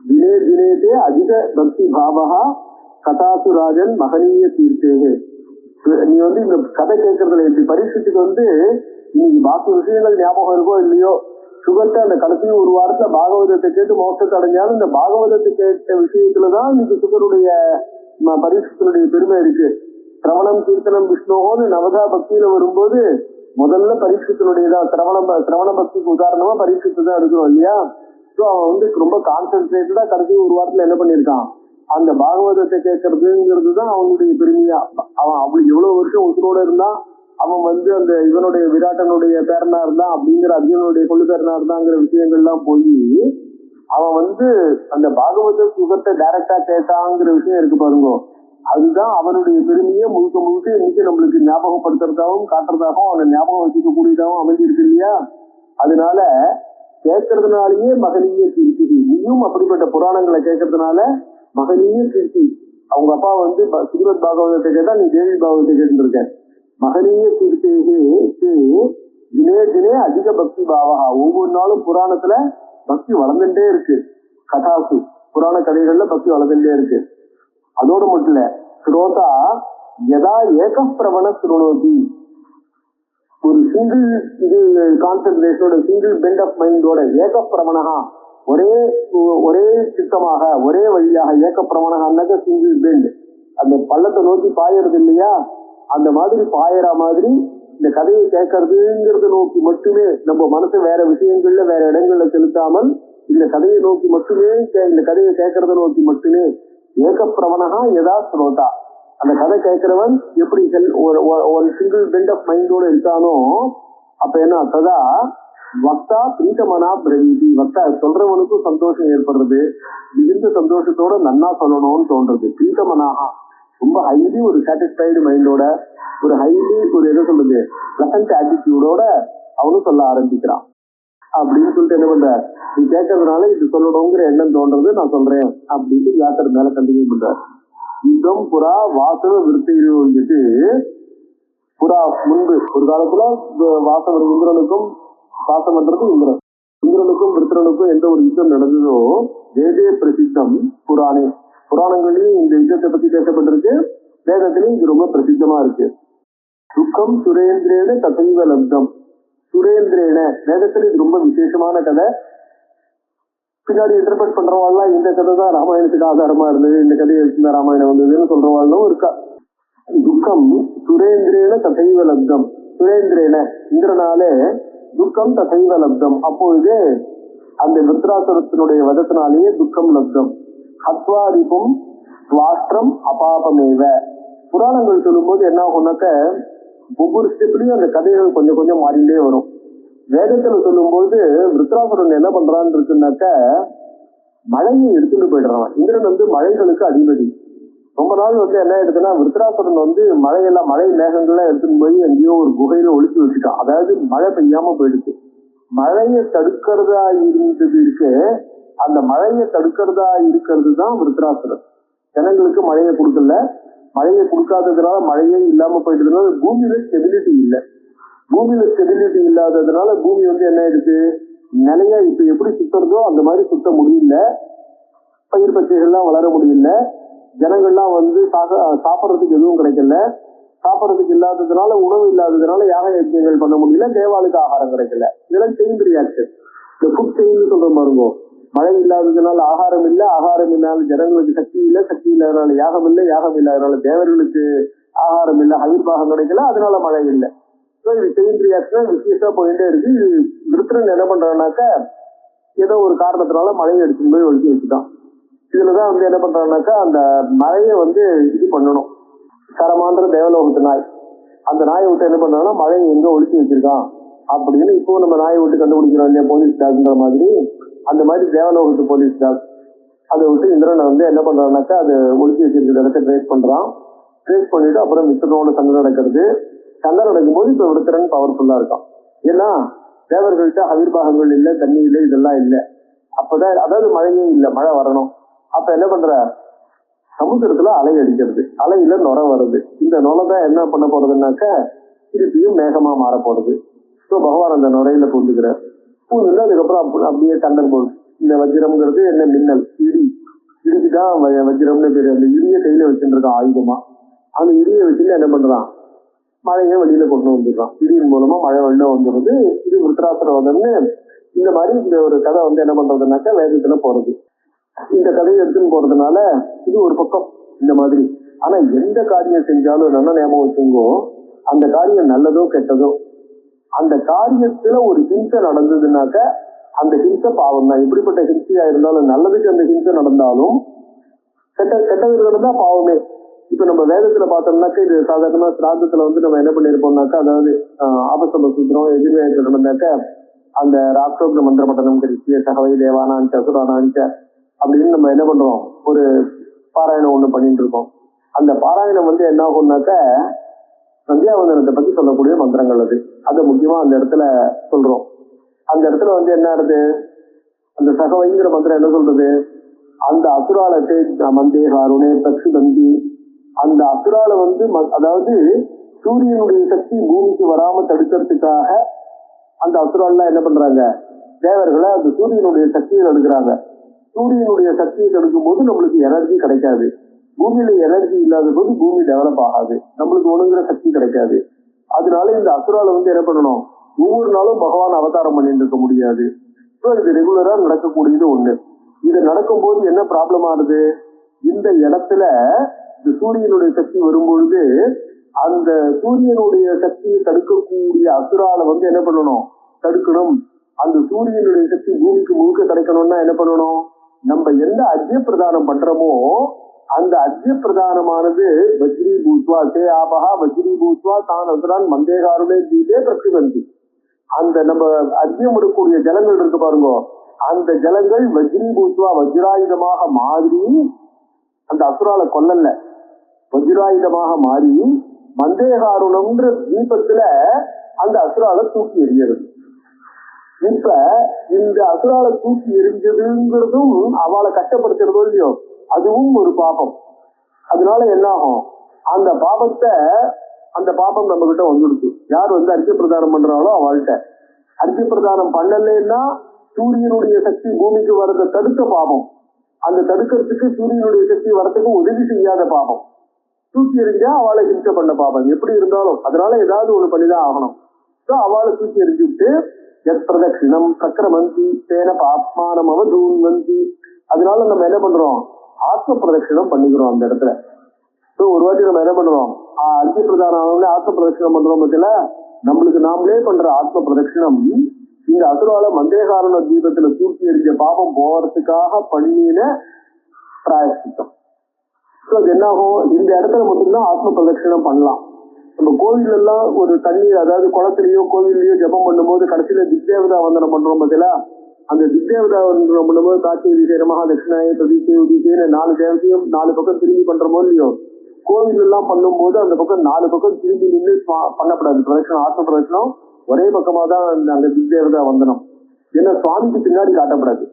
தினே தினேதே அதிக பக்தி பாவகா கதாசு ராஜன் மகனீய தீர்த்தேகே. நீ இந்த கதை கேட்கறதுல இப்படி பரீட்சத்துக்கு இன்னைக்கு பாக்கி விஷயங்கள் ஞாபகம் இருக்கோ இல்லையோ, சுகத்தை அந்த கடைசி ஒரு வாரத்துல பாகவதத்தை கேட்டு மோட்சத்தை அடைஞ்சாலும் இந்த பாகவதத்தை கேட்ட விஷயத்துலதான் இன்னைக்கு சுகருடைய பரீட்சத்தினுடைய பெருமை இருக்கு. சிரவணம் கீர்த்தனம் விஷ்ணுவோன்னு நவதா பக்தியில வரும்போது முதல்ல பரீட்சத்தினுடையதான் சிரவண பக்திக்கு உதாரணமா பரீட்சத்தை தான் எடுக்கிறோம் இல்லையா? ஸோ அவன் ரொம்ப கான்சென்ட்ரேட்டடா கடைசி ஒரு வாரத்துல என்ன பண்ணிருக்கான், அந்த பாகவதத்தை கேட்கறதுங்கிறது தான் அவனுடைய பெருமையா. அவன் அப்படி எவ்வளவு வருஷம் உசுரோட இருந்தான், அவன் அந்த இவனுடைய விராட்டனுடைய பேரனா இருந்தான், அப்படிங்கிற அர்ஜுனுடைய கொள்ளு பேரனா இருந்தாங்கிற விஷயங்கள்லாம் போய் அவன் வந்து அந்த பாகவத சுகத்தை டைரக்டா கேட்டாங்கிற விஷயம் இருக்கு பாருங்க. அதுதான் அவனுடைய பெருமையை முழுக்க முழுக்க இன்னைக்கு நம்மளுக்கு ஞாபகப்படுத்துறதாகவும் காட்டுறதாகவும் அவனை ஞாபகம் வச்சுக்க கூடியதாகவும் அமைஞ்சிருக்கு இல்லையா? அதனால கேட்கறதுனாலயே மகனீய கீர்த்தி. நீயும் அப்படிப்பட்ட புராணங்களை கேட்கறதுனால மகனீய கீர்த்தி. அவங்க அப்பா வந்து ஸ்ரீமத் பாகவதத்தை கேட்டா நீ தேவி பாகவத்தை கேட்டுருக்க. மகனீய கீர்த்திக்கு தினே தினே அதிக பக்தி பாவகா. ஒவ்வொரு நாளும் புராணத்துல பக்தி வளர்ந்துட்டே இருக்கு. கதாசு புராண கதைகள்ல பக்தி வளர்ந்துட்டே இருக்கு. அதோடு மட்டும் இல்ல, ஸ்ரோதா யதா ஏக பிரவண சுருணோதி, ஒரு சிங்கிள் இது கான்சென்ட்ரேஷனோட சிங்கிள் பெண்ட் ஆஃப் மைண்டோட ஏக பிரவணகா, ஒரே சித்தமாக ஒரே வழியாக ஏக பிரவணகான்னாக்க சிங்கிள் பெண்ட், அந்த பள்ளத்தை நோக்கி பாயறது இல்லையா, அந்த மாதிரி பாயற மாதிரி இந்த கதையை கேட்கறதுங்கிறத நோக்கி மட்டுமே நம்ம மனசு வேற விஷயங்கள்ல வேற இடங்கள்ல செலுத்தாமல் இந்த கதையை நோக்கி மட்டுமே, இந்த கதையை கேட்கறத நோக்கி மட்டுமே ஏக பிரவணகா யதா ஸ்ரோதா, அந்த கதை கேட்கிறவன் எப்படி ஒரு சிங்கிள் பெண்ட் ஆஃப் மைண்டோட இருக்கானோ அப்ப என்ன ததா வக்தா பிரீத்தமனா பிரவீதி, வக்தா சொல்றவனுக்கும் சந்தோஷம் ஏற்படுறது, மிகுந்த சந்தோஷத்தோட நன்னா சொல்லணும்னு தோன்றது. பிரீத்தமனாக ரொம்ப ஹைலி ஒரு சாட்டிஸ்ஃபைடு மைண்டோட, ஒரு ஹைலி ஒரு என்ன சொல்றது பிளசன்ட் ஆட்டிடியூடோட அவனும் சொல்ல ஆரம்பிக்கிறான். அப்படின்னு சொல்லிட்டு என்ன பண்ற, நீ கேட்கறதுனால இது சொல்லணுங்கிற எண்ணம் தோன்றது, நான் சொல்றேன் அப்படின்னு வியாக்கர் மேல கண்டினியூ பண்றார். யுத்தம் புறா வாசவ விருத்தியில் வந்துட்டு, புறா முன்பு ஒரு காலத்துல வாசவர் இந்திரனுக்கும் வாசம் பண்றது இந்திரனுக்கும் விருத்திரனுக்கும் எந்த ஒரு யுத்தம் நடந்ததோ வேதே பிரசித்தம் புராணே, புராணங்களையும் இந்த யுத்தத்தை பத்தி பேசப்பட்டிருக்கு, வேதத்திலையும் இது ரொம்ப பிரசித்தமா இருக்கு. துக்கம் சுரேந்திரேன தசைவ லப்தம், சுரேந்திரேன வேதத்துல இது ரொம்ப விசேஷமான கதை. பின்னாடி இன்டர்பிரட் பண்றவாள்லாம் இந்த கதை தான் ராமாயணத்துக்கு ஆதாரமா இருந்தது, இந்த கதையை வச்சுதான் ராமாயணம் வந்ததுன்னு சொல்றவாளும் இருக்கா. துக்கம் சுரேந்திரேன தசைவ லப்தம், சுரேந்திரேன இந்திரனாலே துக்கம் தசைவ லப்தம், அப்பொழுது அந்த விருத்ராசுரத்தினுடைய வதத்தினாலேயே துக்கம் லப்தம். ஹத்வாதிபம் சுவாஷ்டிரம் அபாபமேவ, புராணங்கள் சொல்லும் போது என்ன ஆகும்னாக்க ஒவ்வொரு ஸ்டெப்லயும் அந்த கதைகள் கொஞ்சம் கொஞ்சம் மாறிண்டே வரும். வேதத்துல சொல்லும் போது விருத்ராசுரன் என்ன பண்றான்னு இருக்குன்னாக்க மழையை எடுத்துட்டு போயிடுறான். இந்திரன் வந்து மழைகளுக்கு அதிபதி. ரொம்ப நாள் வந்து என்ன ஆயிடுதுன்னா விருத்ராசுரன் வந்து மழை மேகங்கள்லாம் எடுத்துட்டு போய் எங்கேயோ ஒரு குகையில ஒழிச்சு வச்சுட்டான். அதாவது மழை பெய்யாம போயிடுச்சு. மழையை தடுக்கிறதா இருந்தது இருக்கு, அந்த மழையை தடுக்கிறதா இருக்கிறது தான் விருத்ராசுரன். ஜனங்களுக்கு மழையை கொடுக்கல, மழையை கொடுக்காததுனால மழையே இல்லாம போயிட்டதுனால பூமியில ஸ்டெபிலிட்டி இல்லை. பூமியில ஸ்டெபிலிட்டி இல்லாததுனால பூமி வந்து என்ன ஆயிடுச்சு, நிலையா இப்ப எப்படி சுத்துறதோ அந்த மாதிரி சுத்த முடியல, பயிர் பச்சைகள்லாம் வளர முடியல, ஜனங்கள்லாம் வந்து சாப்பிட்றதுக்கு எதுவும் கிடைக்கல, சாப்பிட்றதுக்கு இல்லாததுனால உணவு இல்லாததுனால யாக யஜ்யங்கள் பண்ண முடியல, தேவாளுக்கு ஆகாரம் கிடைக்கல. இதெல்லாம் செயின் ரியாக்ஷன், இந்த ஃபுட் செயின் சொல்ற பாருங்க. மழை இல்லாததுனால ஆகாரம் இல்லை, ஆகாரம் இல்லாத ஜனங்களுக்கு சக்தி இல்லை, சக்தி இல்லாதனால யாகம் இல்லை, யாகம் இல்லாதனால தேவர்களுக்கு ஆகாரம் இல்லை, ஹவிர்பாகம் கிடைக்கல, அதனால மழை இல்லை. இது செயின் ரியாக்ஷன் விசேஷா போயிட்டே இருக்கு. இது விருத்திரன் என்ன பண்றான்னாக்க ஏதோ ஒரு காரணத்தினால மழையை எடுத்துட்டு போய் ஒழிச்சு வச்சுட்டான். இதுலதான் வந்து என்ன பண்றான்னாக்கா அந்த மழையை வந்து இது பண்ணணும். சரமாந்திர தேவலோகத்து நாய், அந்த நாயை விட்டு என்ன பண்றாங்கன்னா மழையை எங்க ஒழிச்சு வச்சிருக்கான் அப்படின்னு இப்போ நம்ம நாயை விட்டு கண்டுபிடிக்கிறோம் இல்லையா, போலீஸ் டாக்ன்ற மாதிரி. அந்த மாதிரி தேவலோகத்து போலீஸ் டாக் அதை விட்டு இந்திரனை வந்து என்ன பண்றான்னாக்கா அது ஒழிச்சு வச்சிருக்கிற இடத்த ட்ரேஸ் பண்றான். ட்ரேஸ் பண்ணிட்டு அப்புறம் விருத்திரனோட சண்டை நடக்கிறது. சண்டை நடக்கும்போது இப்ப விருத்திரன் பவர்ஃபுல்லா இருக்கான். ஏன்னா தேவர்கள்ட்ட அவிர்வாகங்கள் இல்லை, தண்ணி இல்லை, இதெல்லாம் இல்லை. அப்பதான் அதாவது மழையே இல்லை, மழை வரணும். அப்ப என்ன பண்ற, சமுத்திரத்துல அலை அடிக்கிறது, அலையில நுர வருது. இந்த நுரை தான் என்ன பண்ண போறதுன்னாக்க திருப்பியும் மேகமா மாற போறது. ஸோ பகவான் அந்த நுரையில பூந்துக்கிறார். பூந்து அதுக்கப்புறம் அப்படியே தண்டர் போல். இந்த வஜ்ரம்ங்கிறது என்ன, மின்னல், இடிக்குதான் வஜ்ரம்னு பேரு. அந்த இடிய கையில வச்சுட்டு இருக்கான் ஆயுதமா. அந்த இடியை வச்சுட்டு என்ன பண்றான், மழையை வெளியில கொண்டு வந்துடுறான். இடியின் மூலமா மழை வெளில வந்துடுது. இது விருத்ராசுரவதம்னு இந்த மாதிரி இந்த ஒரு கதை வந்து என்ன பண்றதுனாக்கா வேதத்துல போறது. இந்த கதையை எடுத்துன்னு போறதுனால இது ஒரு பக்கம் இந்த மாதிரி. ஆனா எந்த காரியம் செஞ்சாலும் நல்ல ஞாபகம் வச்சுங்கோ, அந்த காரியம் நல்லதோ கெட்டதோ, அந்த காரியத்துல ஒரு ஹிம்சை நடந்ததுனாக்க அந்த ஹிம்சை பாவம் தான். எப்படிப்பட்ட ஹிம்சையா இருந்தாலும், நல்லதுக்கு அந்த ஹிம்சை நடந்தாலும் கெட்டது நடந்தா பாவமே. இப்ப நம்ம வேதத்துல பார்த்தோம்னாக்க இது சாதாரணமா சிராதத்துல வந்து நம்ம என்ன பண்ணிருப்போம்னாக்கா, அதாவது ஆபசம சூத்திரம் எதிர்வேதம் நடந்தாக்க அந்த ராக்ஷோக்த மந்திர பட்டனம் கரிசிய சகவை தேவானாஞ்ச அசுரானாஞ்ச அப்படின்னு நம்ம என்ன பண்றோம், ஒரு பாராயணம் ஒண்ணு பண்ணிட்டு இருக்கோம். அந்த பாராயணம் என்ன ஆகும்னாக்க சந்தியாவந்தனத்தை பத்தி சொல்லக்கூடிய மந்திரங்கள் அதை முக்கியமா அந்த இடத்துல சொல்றோம். அந்த இடத்துல என்ன ஆகுது, அந்த சகவைங்கிற மந்திரம் என்ன சொல்றது, அந்த அசுரால மந்தேகாருணே தக்ஷு தந்தி, அந்த அசுரால அதாவது சூரியனுடைய சக்தி பூமிக்கு வராம தடுக்கிறதுக்காக அந்த அசுராலாம் என்ன பண்றாங்க, தேவர்களை அந்த சூரியனுடைய சக்தியை தடுக்கிறாங்க. சூரியனுடைய சக்தியை தடுக்கும் போது நம்மளுக்கு எனர்ஜி கிடைக்காது. பூமியில எனர்ஜி இல்லாத போது பூமி டெவலப் ஆகாது, நம்மளுக்கு ஒண்ணுங்கிற சக்தி கிடைக்காது. அதனால இந்த அசுரால என்ன பண்ணணும், ஒவ்வொரு நாளும் பகவான் அவதாரம் பண்ணிட்டு இருக்க முடியாது. இது ரெகுலரா நடக்கக்கூடியது ஒண்ணு. இது நடக்கும்போது என்ன ப்ராப்ளம் ஆகுது, இந்த இடத்துல இந்த சூரியனுடைய சக்தி வரும்பொழுது அந்த சூரியனுடைய சக்தியை தடுக்கக்கூடிய அசுரால என்ன பண்ணணும், தடுக்கணும். அந்த சூரியனுடைய சக்தி பூமிக்கு முழுக்க கிடைக்கணும்னா என்ன பண்ணணும், நம்ம எந்த அர்ஜ்ய பிரதானம் பண்றோமோ அந்த அர்ஜ்ய பிரதானமானது வஜ்ரி பூத்வா தே ஆபஹா வஜ்ரி பூத்வா தான் அசுரான் மந்தேகாருமே ஜீதே பிரதிபந்தி. அந்த நம்ம அர்ஜ்யம் எடுக்கக்கூடிய ஜலங்கள் இருக்கு பாருங்க, அந்த ஜலங்கள் வஜ்ரி பூத்வா வஜ்ராயுதமாக மாறி அந்த அசுரால கொல்லல, வஜ்ராயுதமாக மாறி மந்தேகாருணம்ன்ற தீபத்துல அந்த அசுரால தூக்கி எறிகிறது. இப்ப இந்த அசுரால தூக்கி எரிஞ்சதுங்கிறதும் அவளை கஷ்டப்படுத்துறதோ இல்லையோ, அதுவும் ஒரு பாபம். அதனால என்ன ஆகும், அந்த பாபம் நம்ம கிட்ட வந்துடுச்சு. யார் அர்ஜ்ய பிரதானம் பண்றாங்களோ அவள்கிட்ட. அர்ஜ்ய பிரதானம் பண்ணலன்னா சூரியனுடைய சக்தி பூமிக்கு வரத தடுக்க பாபம், அந்த தடுக்கிறதுக்கு சூரியனுடைய சக்தி வரத்துக்கு உதவி செய்யாத பாபம். தூக்கி எறிஞ்சா அவளை ஹிம்சை பண்ண பாபம் எப்படி இருந்தாலும், அதனால ஏதாவது ஒண்ணு பண்ணிதான் ஆகணும். அவளை தூக்கி எறிஞ்சுட்டு எத் பிரதட்சிணம் சக்கரமந்தி தேன பாப்மானம் அவதூன்வந்தி. அதனால நம்ம என்ன பண்றோம், ஆத்ம பிரதட்சிணம் பண்ணிக்கிறோம் அந்த இடத்துல. ஒரு வாட்டி நம்ம என்ன பண்றோம், அர்ஜ்ய பிரதானம் ஆத்ம பிரதட்சிணம் பண்றோம் பத்தில, நம்மளுக்கு நாமளே பண்ற ஆத்ம பிரதட்சிணம் இந்த அசுரால மந்தேகாரண தீபத்துல தூக்கி எறிஞ்ச பாபம் போறதுக்காக பண்ணின பிராயசித்தம். அது என்ன ஆகும், இந்த இடத்துல மட்டும்தான் ஆத்ம பிரதட்சிணம் பண்ணலாம். நம்ம கோவில் எல்லாம் ஒரு தண்ணீர், அதாவது குளத்திலேயோ கோவிலையோ ஜபம் பண்ணும்போது கடைசியில திக்தேவதா வந்தனம் பண்றோம் பார்த்தீங்களா, அந்த திக்தேவதா வந்தனம் பண்ணும்போது காட்சி விசேஷமாக தட்சிணாய பிரதிசே உதிசேன்னு 4 தேவதையும் 4 பக்கம் திரும்பி பண்றோமோ இல்லையோ, கோவில் எல்லாம் பண்ணும்போது அந்த பக்கம் 4 பக்கம் திரும்பி நின்று பண்ணப்படாது பிரதட்சணம். ஆத்ம பிரதட்சணம் ஒரே பக்கமா தான் அந்த திக்தேவதா வந்தனம். ஏன்னா சுவாமிக்கு பின்னாடி காட்டப்படாது,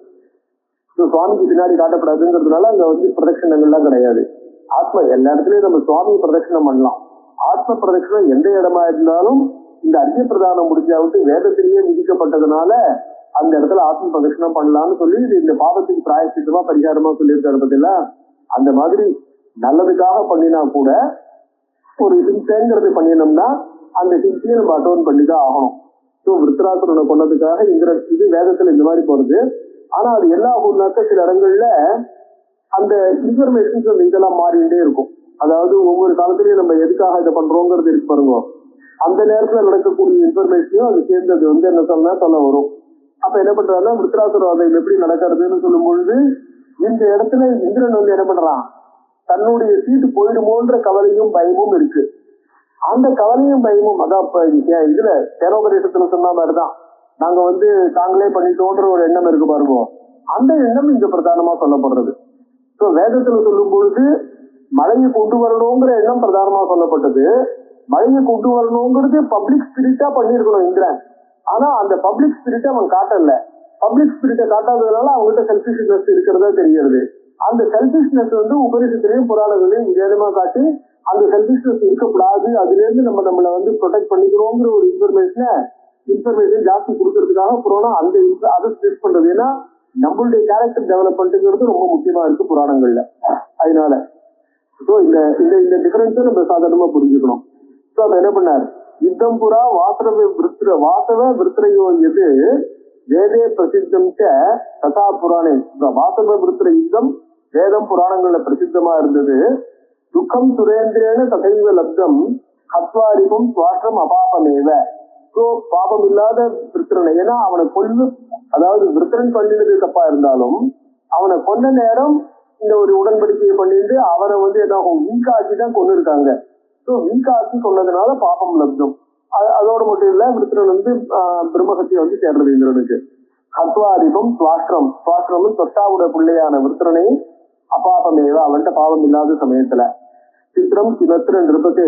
சுவாமிக்கு பின்னாடி காட்டப்படாதுங்கிறதுனால அங்க பிரதட்சணங்கள்லாம் கிடையாது. ஆத்ம எல்லா இடத்துலயும் நம்ம சுவாமி பிரதட்சணம் பண்ணலாம். ஆத்ம பிரதட்சணம் எந்த இடமா இருந்தாலும் இந்த அர்ஜ்ய பிரதானம் முடிஞ்சாவிட்டு வேதத்திலேயே விதிக்கப்பட்டதுனால அந்த இடத்துல ஆத்ம பிரதட்சணம் பண்ணலாம்னு சொல்லி இந்த பாவத்துக்கு பிராயசித்தமா பரிகாரமா சொல்லியிருக்காரு பார்த்தீங்களா. அந்த மாதிரி நல்லதுக்காக பண்ணினா கூட ஒரு ஹிம்சைங்கிறது பண்ணினோம்னா அந்த ஹிம்சையை நம்ம அட்டோன் பண்ணிதான் ஆகணும். விருத்தராசுரனை கொண்டதுக்காக இது வேதத்துல இந்த மாதிரி போறது. ஆனா அது என்ன ஆகும்னாக்க சில இடங்கள்ல அந்த இன்ஃபர்மேஷன்ஸ் இதெல்லாம் மாறிட்டே இருக்கும். அதாவது ஒவ்வொரு காலத்திலயும் நம்ம எதுக்காக இதை பண்றோங்கிறது இருக்கு பாருங்க, அந்த நேரத்துல நடக்கக்கூடிய இன்ஃபர்மேஷனையும் அது சேர்ந்தது என்ன சொல்ல வரும். அப்ப என்ன பண்றாருன்னா விருத்தராசுர அதை எப்படி நடக்கிறதுன்னு சொல்லும் பொழுது இந்த இடத்துல இந்திரன் என்ன பண்றான், தன்னுடைய சீட்டு போயிடுமோன்ற கவலையும் பயமும் இருக்கு. அந்த கவலையும் பயமும் அதான் இப்ப இதுல தேரோபதேசத்துல சொன்ன மாதிரிதான் நாங்க தாங்களே பண்ணிட்டோன்ற ஒரு எண்ணம் இருக்கு பாருங்க, அந்த எண்ணம் இங்க பிரதானமா சொல்லப்படுறது. வேதத்துல சொல்லும் பொழுது மழையை கொண்டு வரணுங்கிற எண்ணம் பிரதானமா சொல்லப்பட்டது. மழையை கொண்டு வரணுங்கிறது பப்ளிக் ஸ்பிரிட்டா பண்ணிருக்கணும் இந்திரன். ஆனா அந்த பப்ளிக் ஸ்பிரிட்டை அவன் காட்டல. பப்ளிக் ஸ்பிரிட்டை காட்டாததுனால அவங்ககிட்ட செல்ஃபிஷ்னஸ் இருக்கிறதா தெரிகிறது. அந்த செல்ஃபிஷ்னஸ் உபநிஷத்துலயும் புராணங்களையும் விதேதமா காட்டி அந்த செல்ஃபிஷ்னஸ் இருக்கக்கூடாது, அதுல இருந்து நம்ம நம்மளை ப்ரொடெக்ட் பண்ணிக்கிறோங்கிற ஒரு இன்ஃபர்மேஷன் ஜாஸ்தி கொடுக்கறதுக்காக புராணம் அதை ஸ்ட்ரெஸ் பண்றது. ஏன்னா நம்மளுடைய கேரக்டர் டெவலப்மெண்ட்ங்கிறது ரொம்ப முக்கியமா இருக்கு புராணங்கள்ல. அதனால இந்த டிஃபரன்ஸை நம்ம சாதாரணமா புரிஞ்சுக்கணும். அப்ப என்ன பண்ணார், யுத்தம் புறா வாசவ விருத்திரையோ எது வேதே பிரசித்தம் ததா புராணே. வாசவ விருத்திர யுத்தம் வேதம் புராணங்கள்ல பிரசித்தமா இருந்தது. துக்கம் சுரேந்திரேன ததைவ லப்தம் ஹத்வாரிபம் சுவாஷ்டம் அபாபமேவ. பாபம் இல்லாத விருத்திரனை, ஏன்னா அவனை கொல்லு, அதாவது விருத்திரன் பண்ணினது தப்பா இருந்தாலும் அவனை கொன்ன நேரம் இந்த ஒரு உடன்படிக்கையை பண்ணிட்டு அவரை என்ன வீக்காக்கி தான் கொண்டு இருக்காங்க. வீக்காக்கி கொண்டதுனால பாபம் லப்தம். அதோடு மட்டும் இல்ல விருத்திரன் வந்து பிரம்மகத்தியை வந்து சேர்றது இந்திரனுக்கு. ஹத்வாரிபம் சுவாஷ்டிரம், சுவாஷ்டிரம் தொட்டாவுடைய பிள்ளையான விருத்திரனை அபாபமேவ அவன்கிட்ட பாவம் இல்லாத சமயத்துல சித்திரம் கிணத்திர நிருபத்து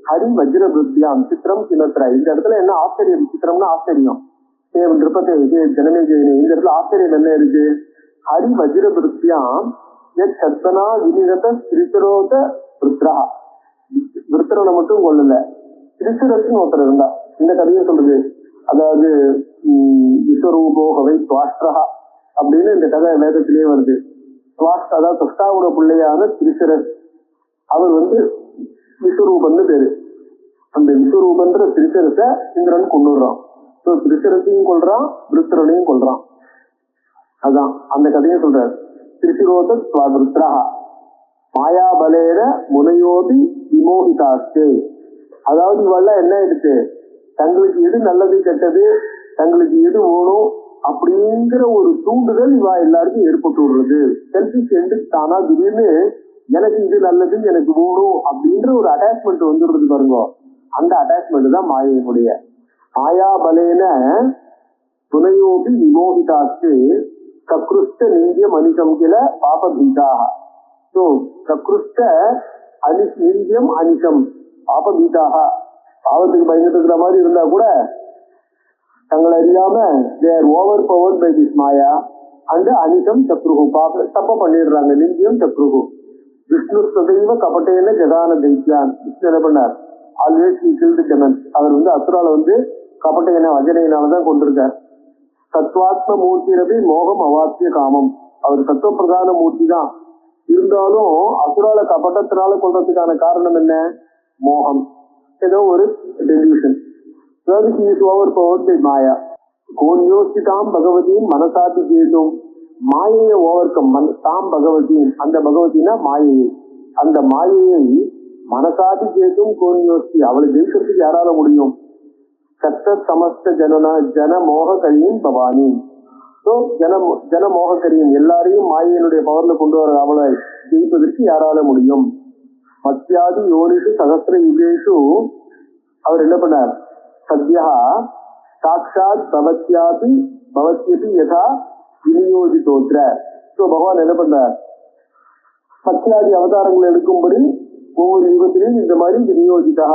ஹரி வஜ்ர விருத்தியாம் சித்திரம் கிணத்திர. இந்த இடத்துல என்ன ஆச்சரியம், சித்திரம்னா ஆச்சரியம். நிருபத்தை ஜனமே ஜெயினி, இந்த இடத்துல ஆச்சரியம் என்ன இருக்கு? ஹரி வஜ்ர விருத்தியாம் சத்தனா விநிகத திரிசரோத விருத்ரா. விருத்திரனை மட்டும் கொள்ளல, திரிசரஸ்ன்னு ஒருத்தர் இருந்தா. இந்த கதையை சொல்றது, அதாவது விஸ்வரூபோகவை சுவாஷ்டிரா அப்படின்னு இந்த கதை வேதத்திலேயே வருது. சுவாஷ்ட அதாவது தொஷ்டாவோட பிள்ளையான திரிசரஸ், அவர் வந்து விஸ்வரூபன்னு பேரு. அந்த விஸ்வரூபன்ற திரிசரச இந்திரன் கொண்டுடுறான். திரிசரசையும் கொள்றான், விருத்திரனையும் கொள்றான். அதான் அந்த கதையை சொல்றார். திரிசிரோத விருத்ரா மாயாபலேர முனையோதி விமோகிதாஸ்தே. அதாவது இவெல்லாம் என்ன எடுத்து தங்களுக்கு எது நல்லது கெட்டது, தங்களுக்கு எது வேணும் அப்படிங்கிற ஒரு தூண்டுதல் இவா எல்லாருக்கும் ஏற்பட்டு விடுறது. செல்ஃபிஷ் எண்டு தானா திடீர்னு எனக்கு இது நல்லது எனக்கு வேணும் அப்படின்ற ஒரு அட்டாச்மெண்ட் வந்துடுறது பாருங்க. அந்த அட்டாச்மெண்ட் தான் மாயையினுடைய. மாயாபலேன துணையோபி விமோகிதாஸ்து சக்ருஷ்ட நிந்திய மனிதம் கில பாபபீதாக. ஸோ சக்ருஷ்ட நிந்தியம் அனிஷம் பாபபீதாக. பாவத்துக்கு பயந்துட்டு இருக்கிற மாதிரி இருந்தா கூட தங்களை அறியாம they are overpowered by this Maya and Anusham சத்ருகு. பாப தப்ப பண்ணிடுறாங்க. நிந்தியம் சத்ருகு. விஷ்ணு சதைவ கபட்டேன ஜகான தைத்யான். விஷ்ணு என்ன பண்ணார்? Always he killed demons. அவர் வந்து அசுரால வந்து கபட்டையன வஞ்சனையினாலதான் கொண்டிருக்கார். சத்வாத்ம மூர்த்திரபி மோகம் அவாத்திய காமம். அவர் சத்துவ பிரதான மூர்த்தி தான், இருந்தாலும் அசுரால கபட்டத்தினால கொள்றதுக்கான காரணம் என்ன? மோகம், ஏதோ ஒரு டெலியூஷன். அதாவது he is overpowered by மாயா. கோன்யோஸ்திதாம் பகவதியும் மனசாதி கேதும். மாயையை ஓவர்கம் தாம் பகவதியும், அந்த பகவதினா மாயையை, அந்த மாயையை மனசாதி கேதும் கோன்யோஸ்தி, அவளை ஜெயிக்கிறதுக்கு யாரால முடியும்? சத்த சமஸ்த ஜன மோகக்கரியும் பவானி. ஸோ ஜன மோகக்கரியும் எல்லாரையும் மாயையினுடைய பவர்ல கொண்டு வர அவளை ஜெயிப்பதற்கு யாரால முடியும்? மத்தியாதி யோனிஷு சகசிர யுகேஷு அவர் என்ன பண்ணார்? சத்யா சாட்சாத் பவத்யபி யதா விநியோகிதோத்ர. ஸோ பகவான் என்ன பண்ணார்? மத்தியாதி அவதாரங்கள் எடுக்கும்படி ஒவ்வொரு யுகத்திலையும் இந்த மாதிரி விநியோகிதா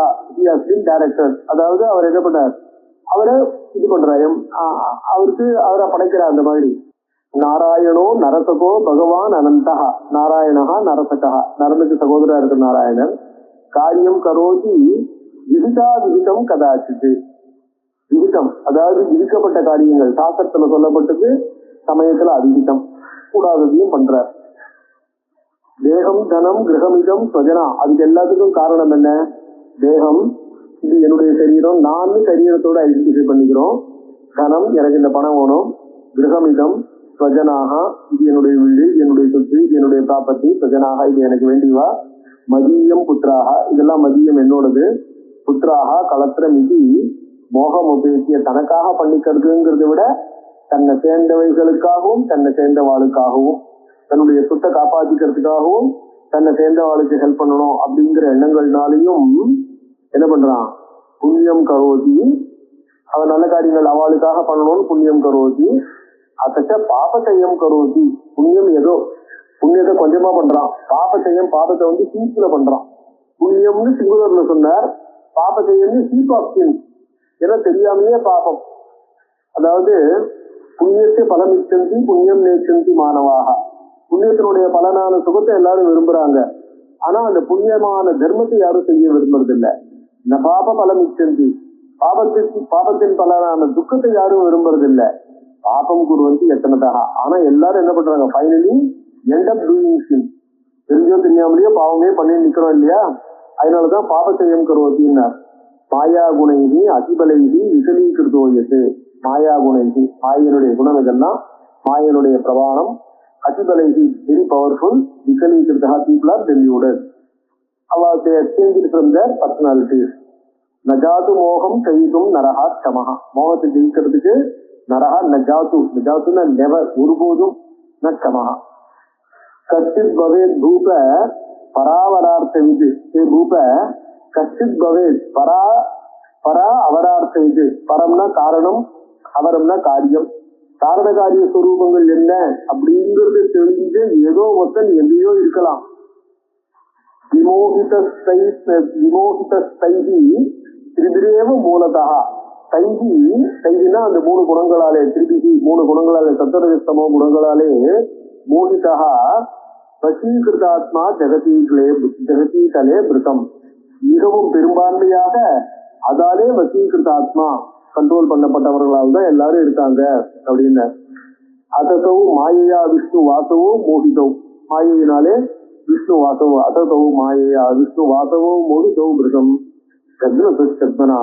டைரக்டர். அதாவது அவர் என்ன பண்ணார்? அவரை இது பண்றாரு, அவருக்கு அவரை படைக்கிறார். அந்த மாதிரி நாராயணோ நரசகோ பகவான் அனந்தா. நாராயணா நரசகா, நரனுக்கு சகோதரா இருக்கிற நாராயணன். காரியம் கரோதி விதிதா விதிதம் கதாச்சித்து. விதிதம் அதாவது விதிக்கப்பட்ட காரியங்கள் சாஸ்திரத்துல சொல்லப்பட்டது, சமயத்துல அவிதிதம் கூடாததையும் பண்றார். தேகம் தனம் கிரகமிதம் ஸ்வஜனா, அதுக்கு எல்லாத்துக்கும் காரணம் என்ன? தேகம், இது என்னுடைய சரீரம், நான் சரீரத்தோட ஐடென்டிஃபை பண்ணிக்கிறோம். தனம், எனக்கு இந்த பணம் வேணும். கிரகமிதம் ஸ்வஜனாக, இது என்னுடைய வீடு, என்னுடைய சொத்து, இது என்னுடைய ப்ராப்பர்ட்டி. ஸ்வஜனாக, இது எனக்கு வேண்டியவா. மதியம் புத்திராக, இதெல்லாம் மதியம் என்னோடது. புத்திராக கலத்திரம் இது மோகம் உபேசிய, தனக்காக பண்ணிக்கிறதுங்கிறத விட தன்னை சேர்ந்தவைகளுக்காகவும் தன்னை சேர்ந்தவாளுக்காகவும் தன்னுடைய சொத்தை காப்பாற்றிக்கிறதுக்காகவும் தன்னை சேர்ந்தவாளுக்கு ஹெல்ப் பண்ணணும் அப்படிங்கிற எண்ணங்கள்னாலையும் என்ன பண்றான்? புண்ணியம் கரோதி. அவன் நல்ல காரியங்கள் அவளுக்காக பண்ணணும்னு புண்ணியம் கரோதி. அத்தச்ச பாபத்தையம் கரோதி. புண்ணியம் ஏதோ புண்ணியத்தை கொஞ்சமா பண்றான். பாபத்தையம், பாபத்தை வந்து சீப்புல பண்றான். புண்ணியம்னு சிங்குலர்ல சொன்னார், பாபத்தையம் சீப் ஆஃப் சின். ஏன்னா தெரியாமையே பாபம். அதாவது புண்ணியத்தை பலம் இச்சந்தி புண்ணியம் நேச்சந்தி மாணவாக. புண்ணியத்தினுடைய பலனான சுகத்தை எல்லாரும் விரும்புறாங்க. ஆனா அந்த புண்ணியமான தர்மத்தை யாரும் செய்ய விரும்புறது இல்லை. இந்த பாப பலம் இச்சந்தி, பாபத்தின் பலனான துக்கத்தை யாரும் விரும்புறது இல்லை. பாபம் குருவந்தி எத்தனதாக. ஆனா எல்லாரும் என்ன பண்றாங்க? ஃபைனலி எண்ட் அப் டூயிங் சின். தெரிஞ்சோ தெரியாமலையோ பாவமே பண்ணி நிக்கிறோம் இல்லையா? அதனாலதான் பாபத்தையம் கருவத்தின்னார். மாயா குணைகி அதிபலைகி விசலீகிருத்தோயது. மாயா குணைகி, மாயனுடைய குணம் இதெல்லாம், மாயனுடைய பிரபானம். அதிபலைகி வெரி பவர்ஃபுல். விசலீகிருத்தா people are deluded. they are changed from their personalities. நஜாது மோகம் கைதும் நரஹா சமஹா. மோகத்தை ஜெயிக்கிறதுக்கு நரஹா நஜாது, நஜாத்துன்னா நெவர், ஒருபோதும் ந சமஹா. கச்சித் பவேத் பூப பராவரார்த்த விது. ஏ பூப கச்சித் பவேத் பரா பரா அவரார்த்த இது. பரம்னா காரணம், அவரம்னா காரியம். காரண காரிய சொரூபங்கள் என்ன அப்படிங்கிறது தெரிஞ்சு ஏதோ ஒருத்தன் எங்கேயோ இருக்கலாம். விமோகிதஸ்தைஹி திரிபிரேவ மூலதா. தைகினா அந்த மூணு குணங்களாலே, திரிபிகி மூணு குணங்களாலே, சத்வரஜஸ்தமோ குணங்களாலே மோகிதா வசீகிருதாத்மா ஜெகதீதலே மிருதம். மிகவும் பெரும்பான்மையாக அதாலே வசீகிருதாத்மா கண்ட்ரோல் பண்ணப்பட்டவர்களால் தான் எல்லாரும் இருக்காங்க அப்படின்னு. அததவும் மாயையா விஷ்ணு வாசவும் மோகிதவும். மாயையினாலே விஷ்ணு வாசவும், அததவும் மாயையா விஷ்ணு வாசவும் மோகிதவும் மிருகம்.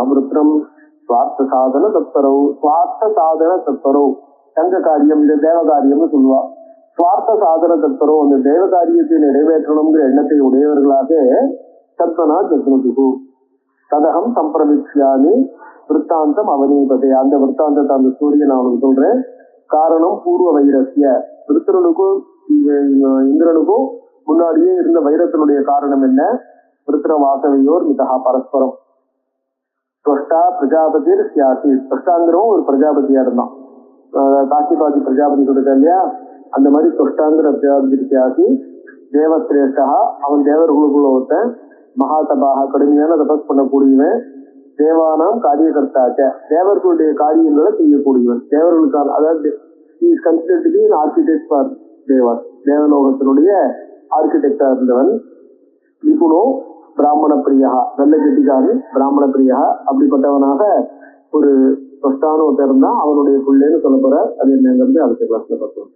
அமிருத்தம் சுவார்த்த சாதன தத்பரவு. சுவார்த்த சாதன தத்பரவு தங்க காரியம், இந்த தேவ காரியம்னு சொல்லுவா. சுவார்த்த சாதன தத்பரவு அந்த தேவ காரியத்தை நிறைவேற்றணுங்கிற எண்ணத்தை உடையவர்களாக தத்மனா ஜக்னதுகு. ததகம் சம்பிரவிக்ஷாமி விற்த்தாந்தம் அவனீபதே. அந்த விற்த்தாந்தத்தை அந்த சூரியன் அவனுக்கு சொல்றேன். காரணம் பூர்வ வைரஸ்ய. விருத்திரனுக்கும் இந்திரனுக்கும் முன்னாடியே இருந்த வைரத்தினுடைய காரணம் என்ன? விருத்திர வாசவையோர் மிதா பரஸ்பரம். ஸ்வஷ்டா பிரஜாபதி சியாசி. ஸ்வஷ்டாங்கிறவன் ஒரு பிரஜாபதியா இருந்தான். காசிபாதி பிரஜாபதி கொடுக்க இல்லையா, அந்த மாதிரி ஸ்வஷ்டாங்கிற பிரஜாபதி சியாசி. தேவசிரேஷ்டா அவன் தேவர்களுக்குள்ள ஒருத்தன். மகாசபாக கடுமையான தபஸ் பண்ணக்கூடியவன். தேவானாம் காரியகர்த்தாச்ச தேவர்களுடைய காரியங்களை செய்யக்கூடியவன். தேவர்களுக்கான, அதாவது ஆர்கிடெக்ட் ஃபார் தேவாஸ், தேவலோகத்தினுடைய ஆர்கிடெக்டா இருந்தவன். நிபுணோ பிராமண பிரியா, நல்ல கெட்டிக்காரன் பிராமண பிரியா. அப்படிப்பட்டவனாக ஒரு ஸ்வஷ்டான ஒருத்தர் இருந்தான். அவனுடைய பிள்ளைன்னு சொல்ல போற. அது என்னங்கிறது அடுத்த கிளாஸ்ல பார்க்கலாம்.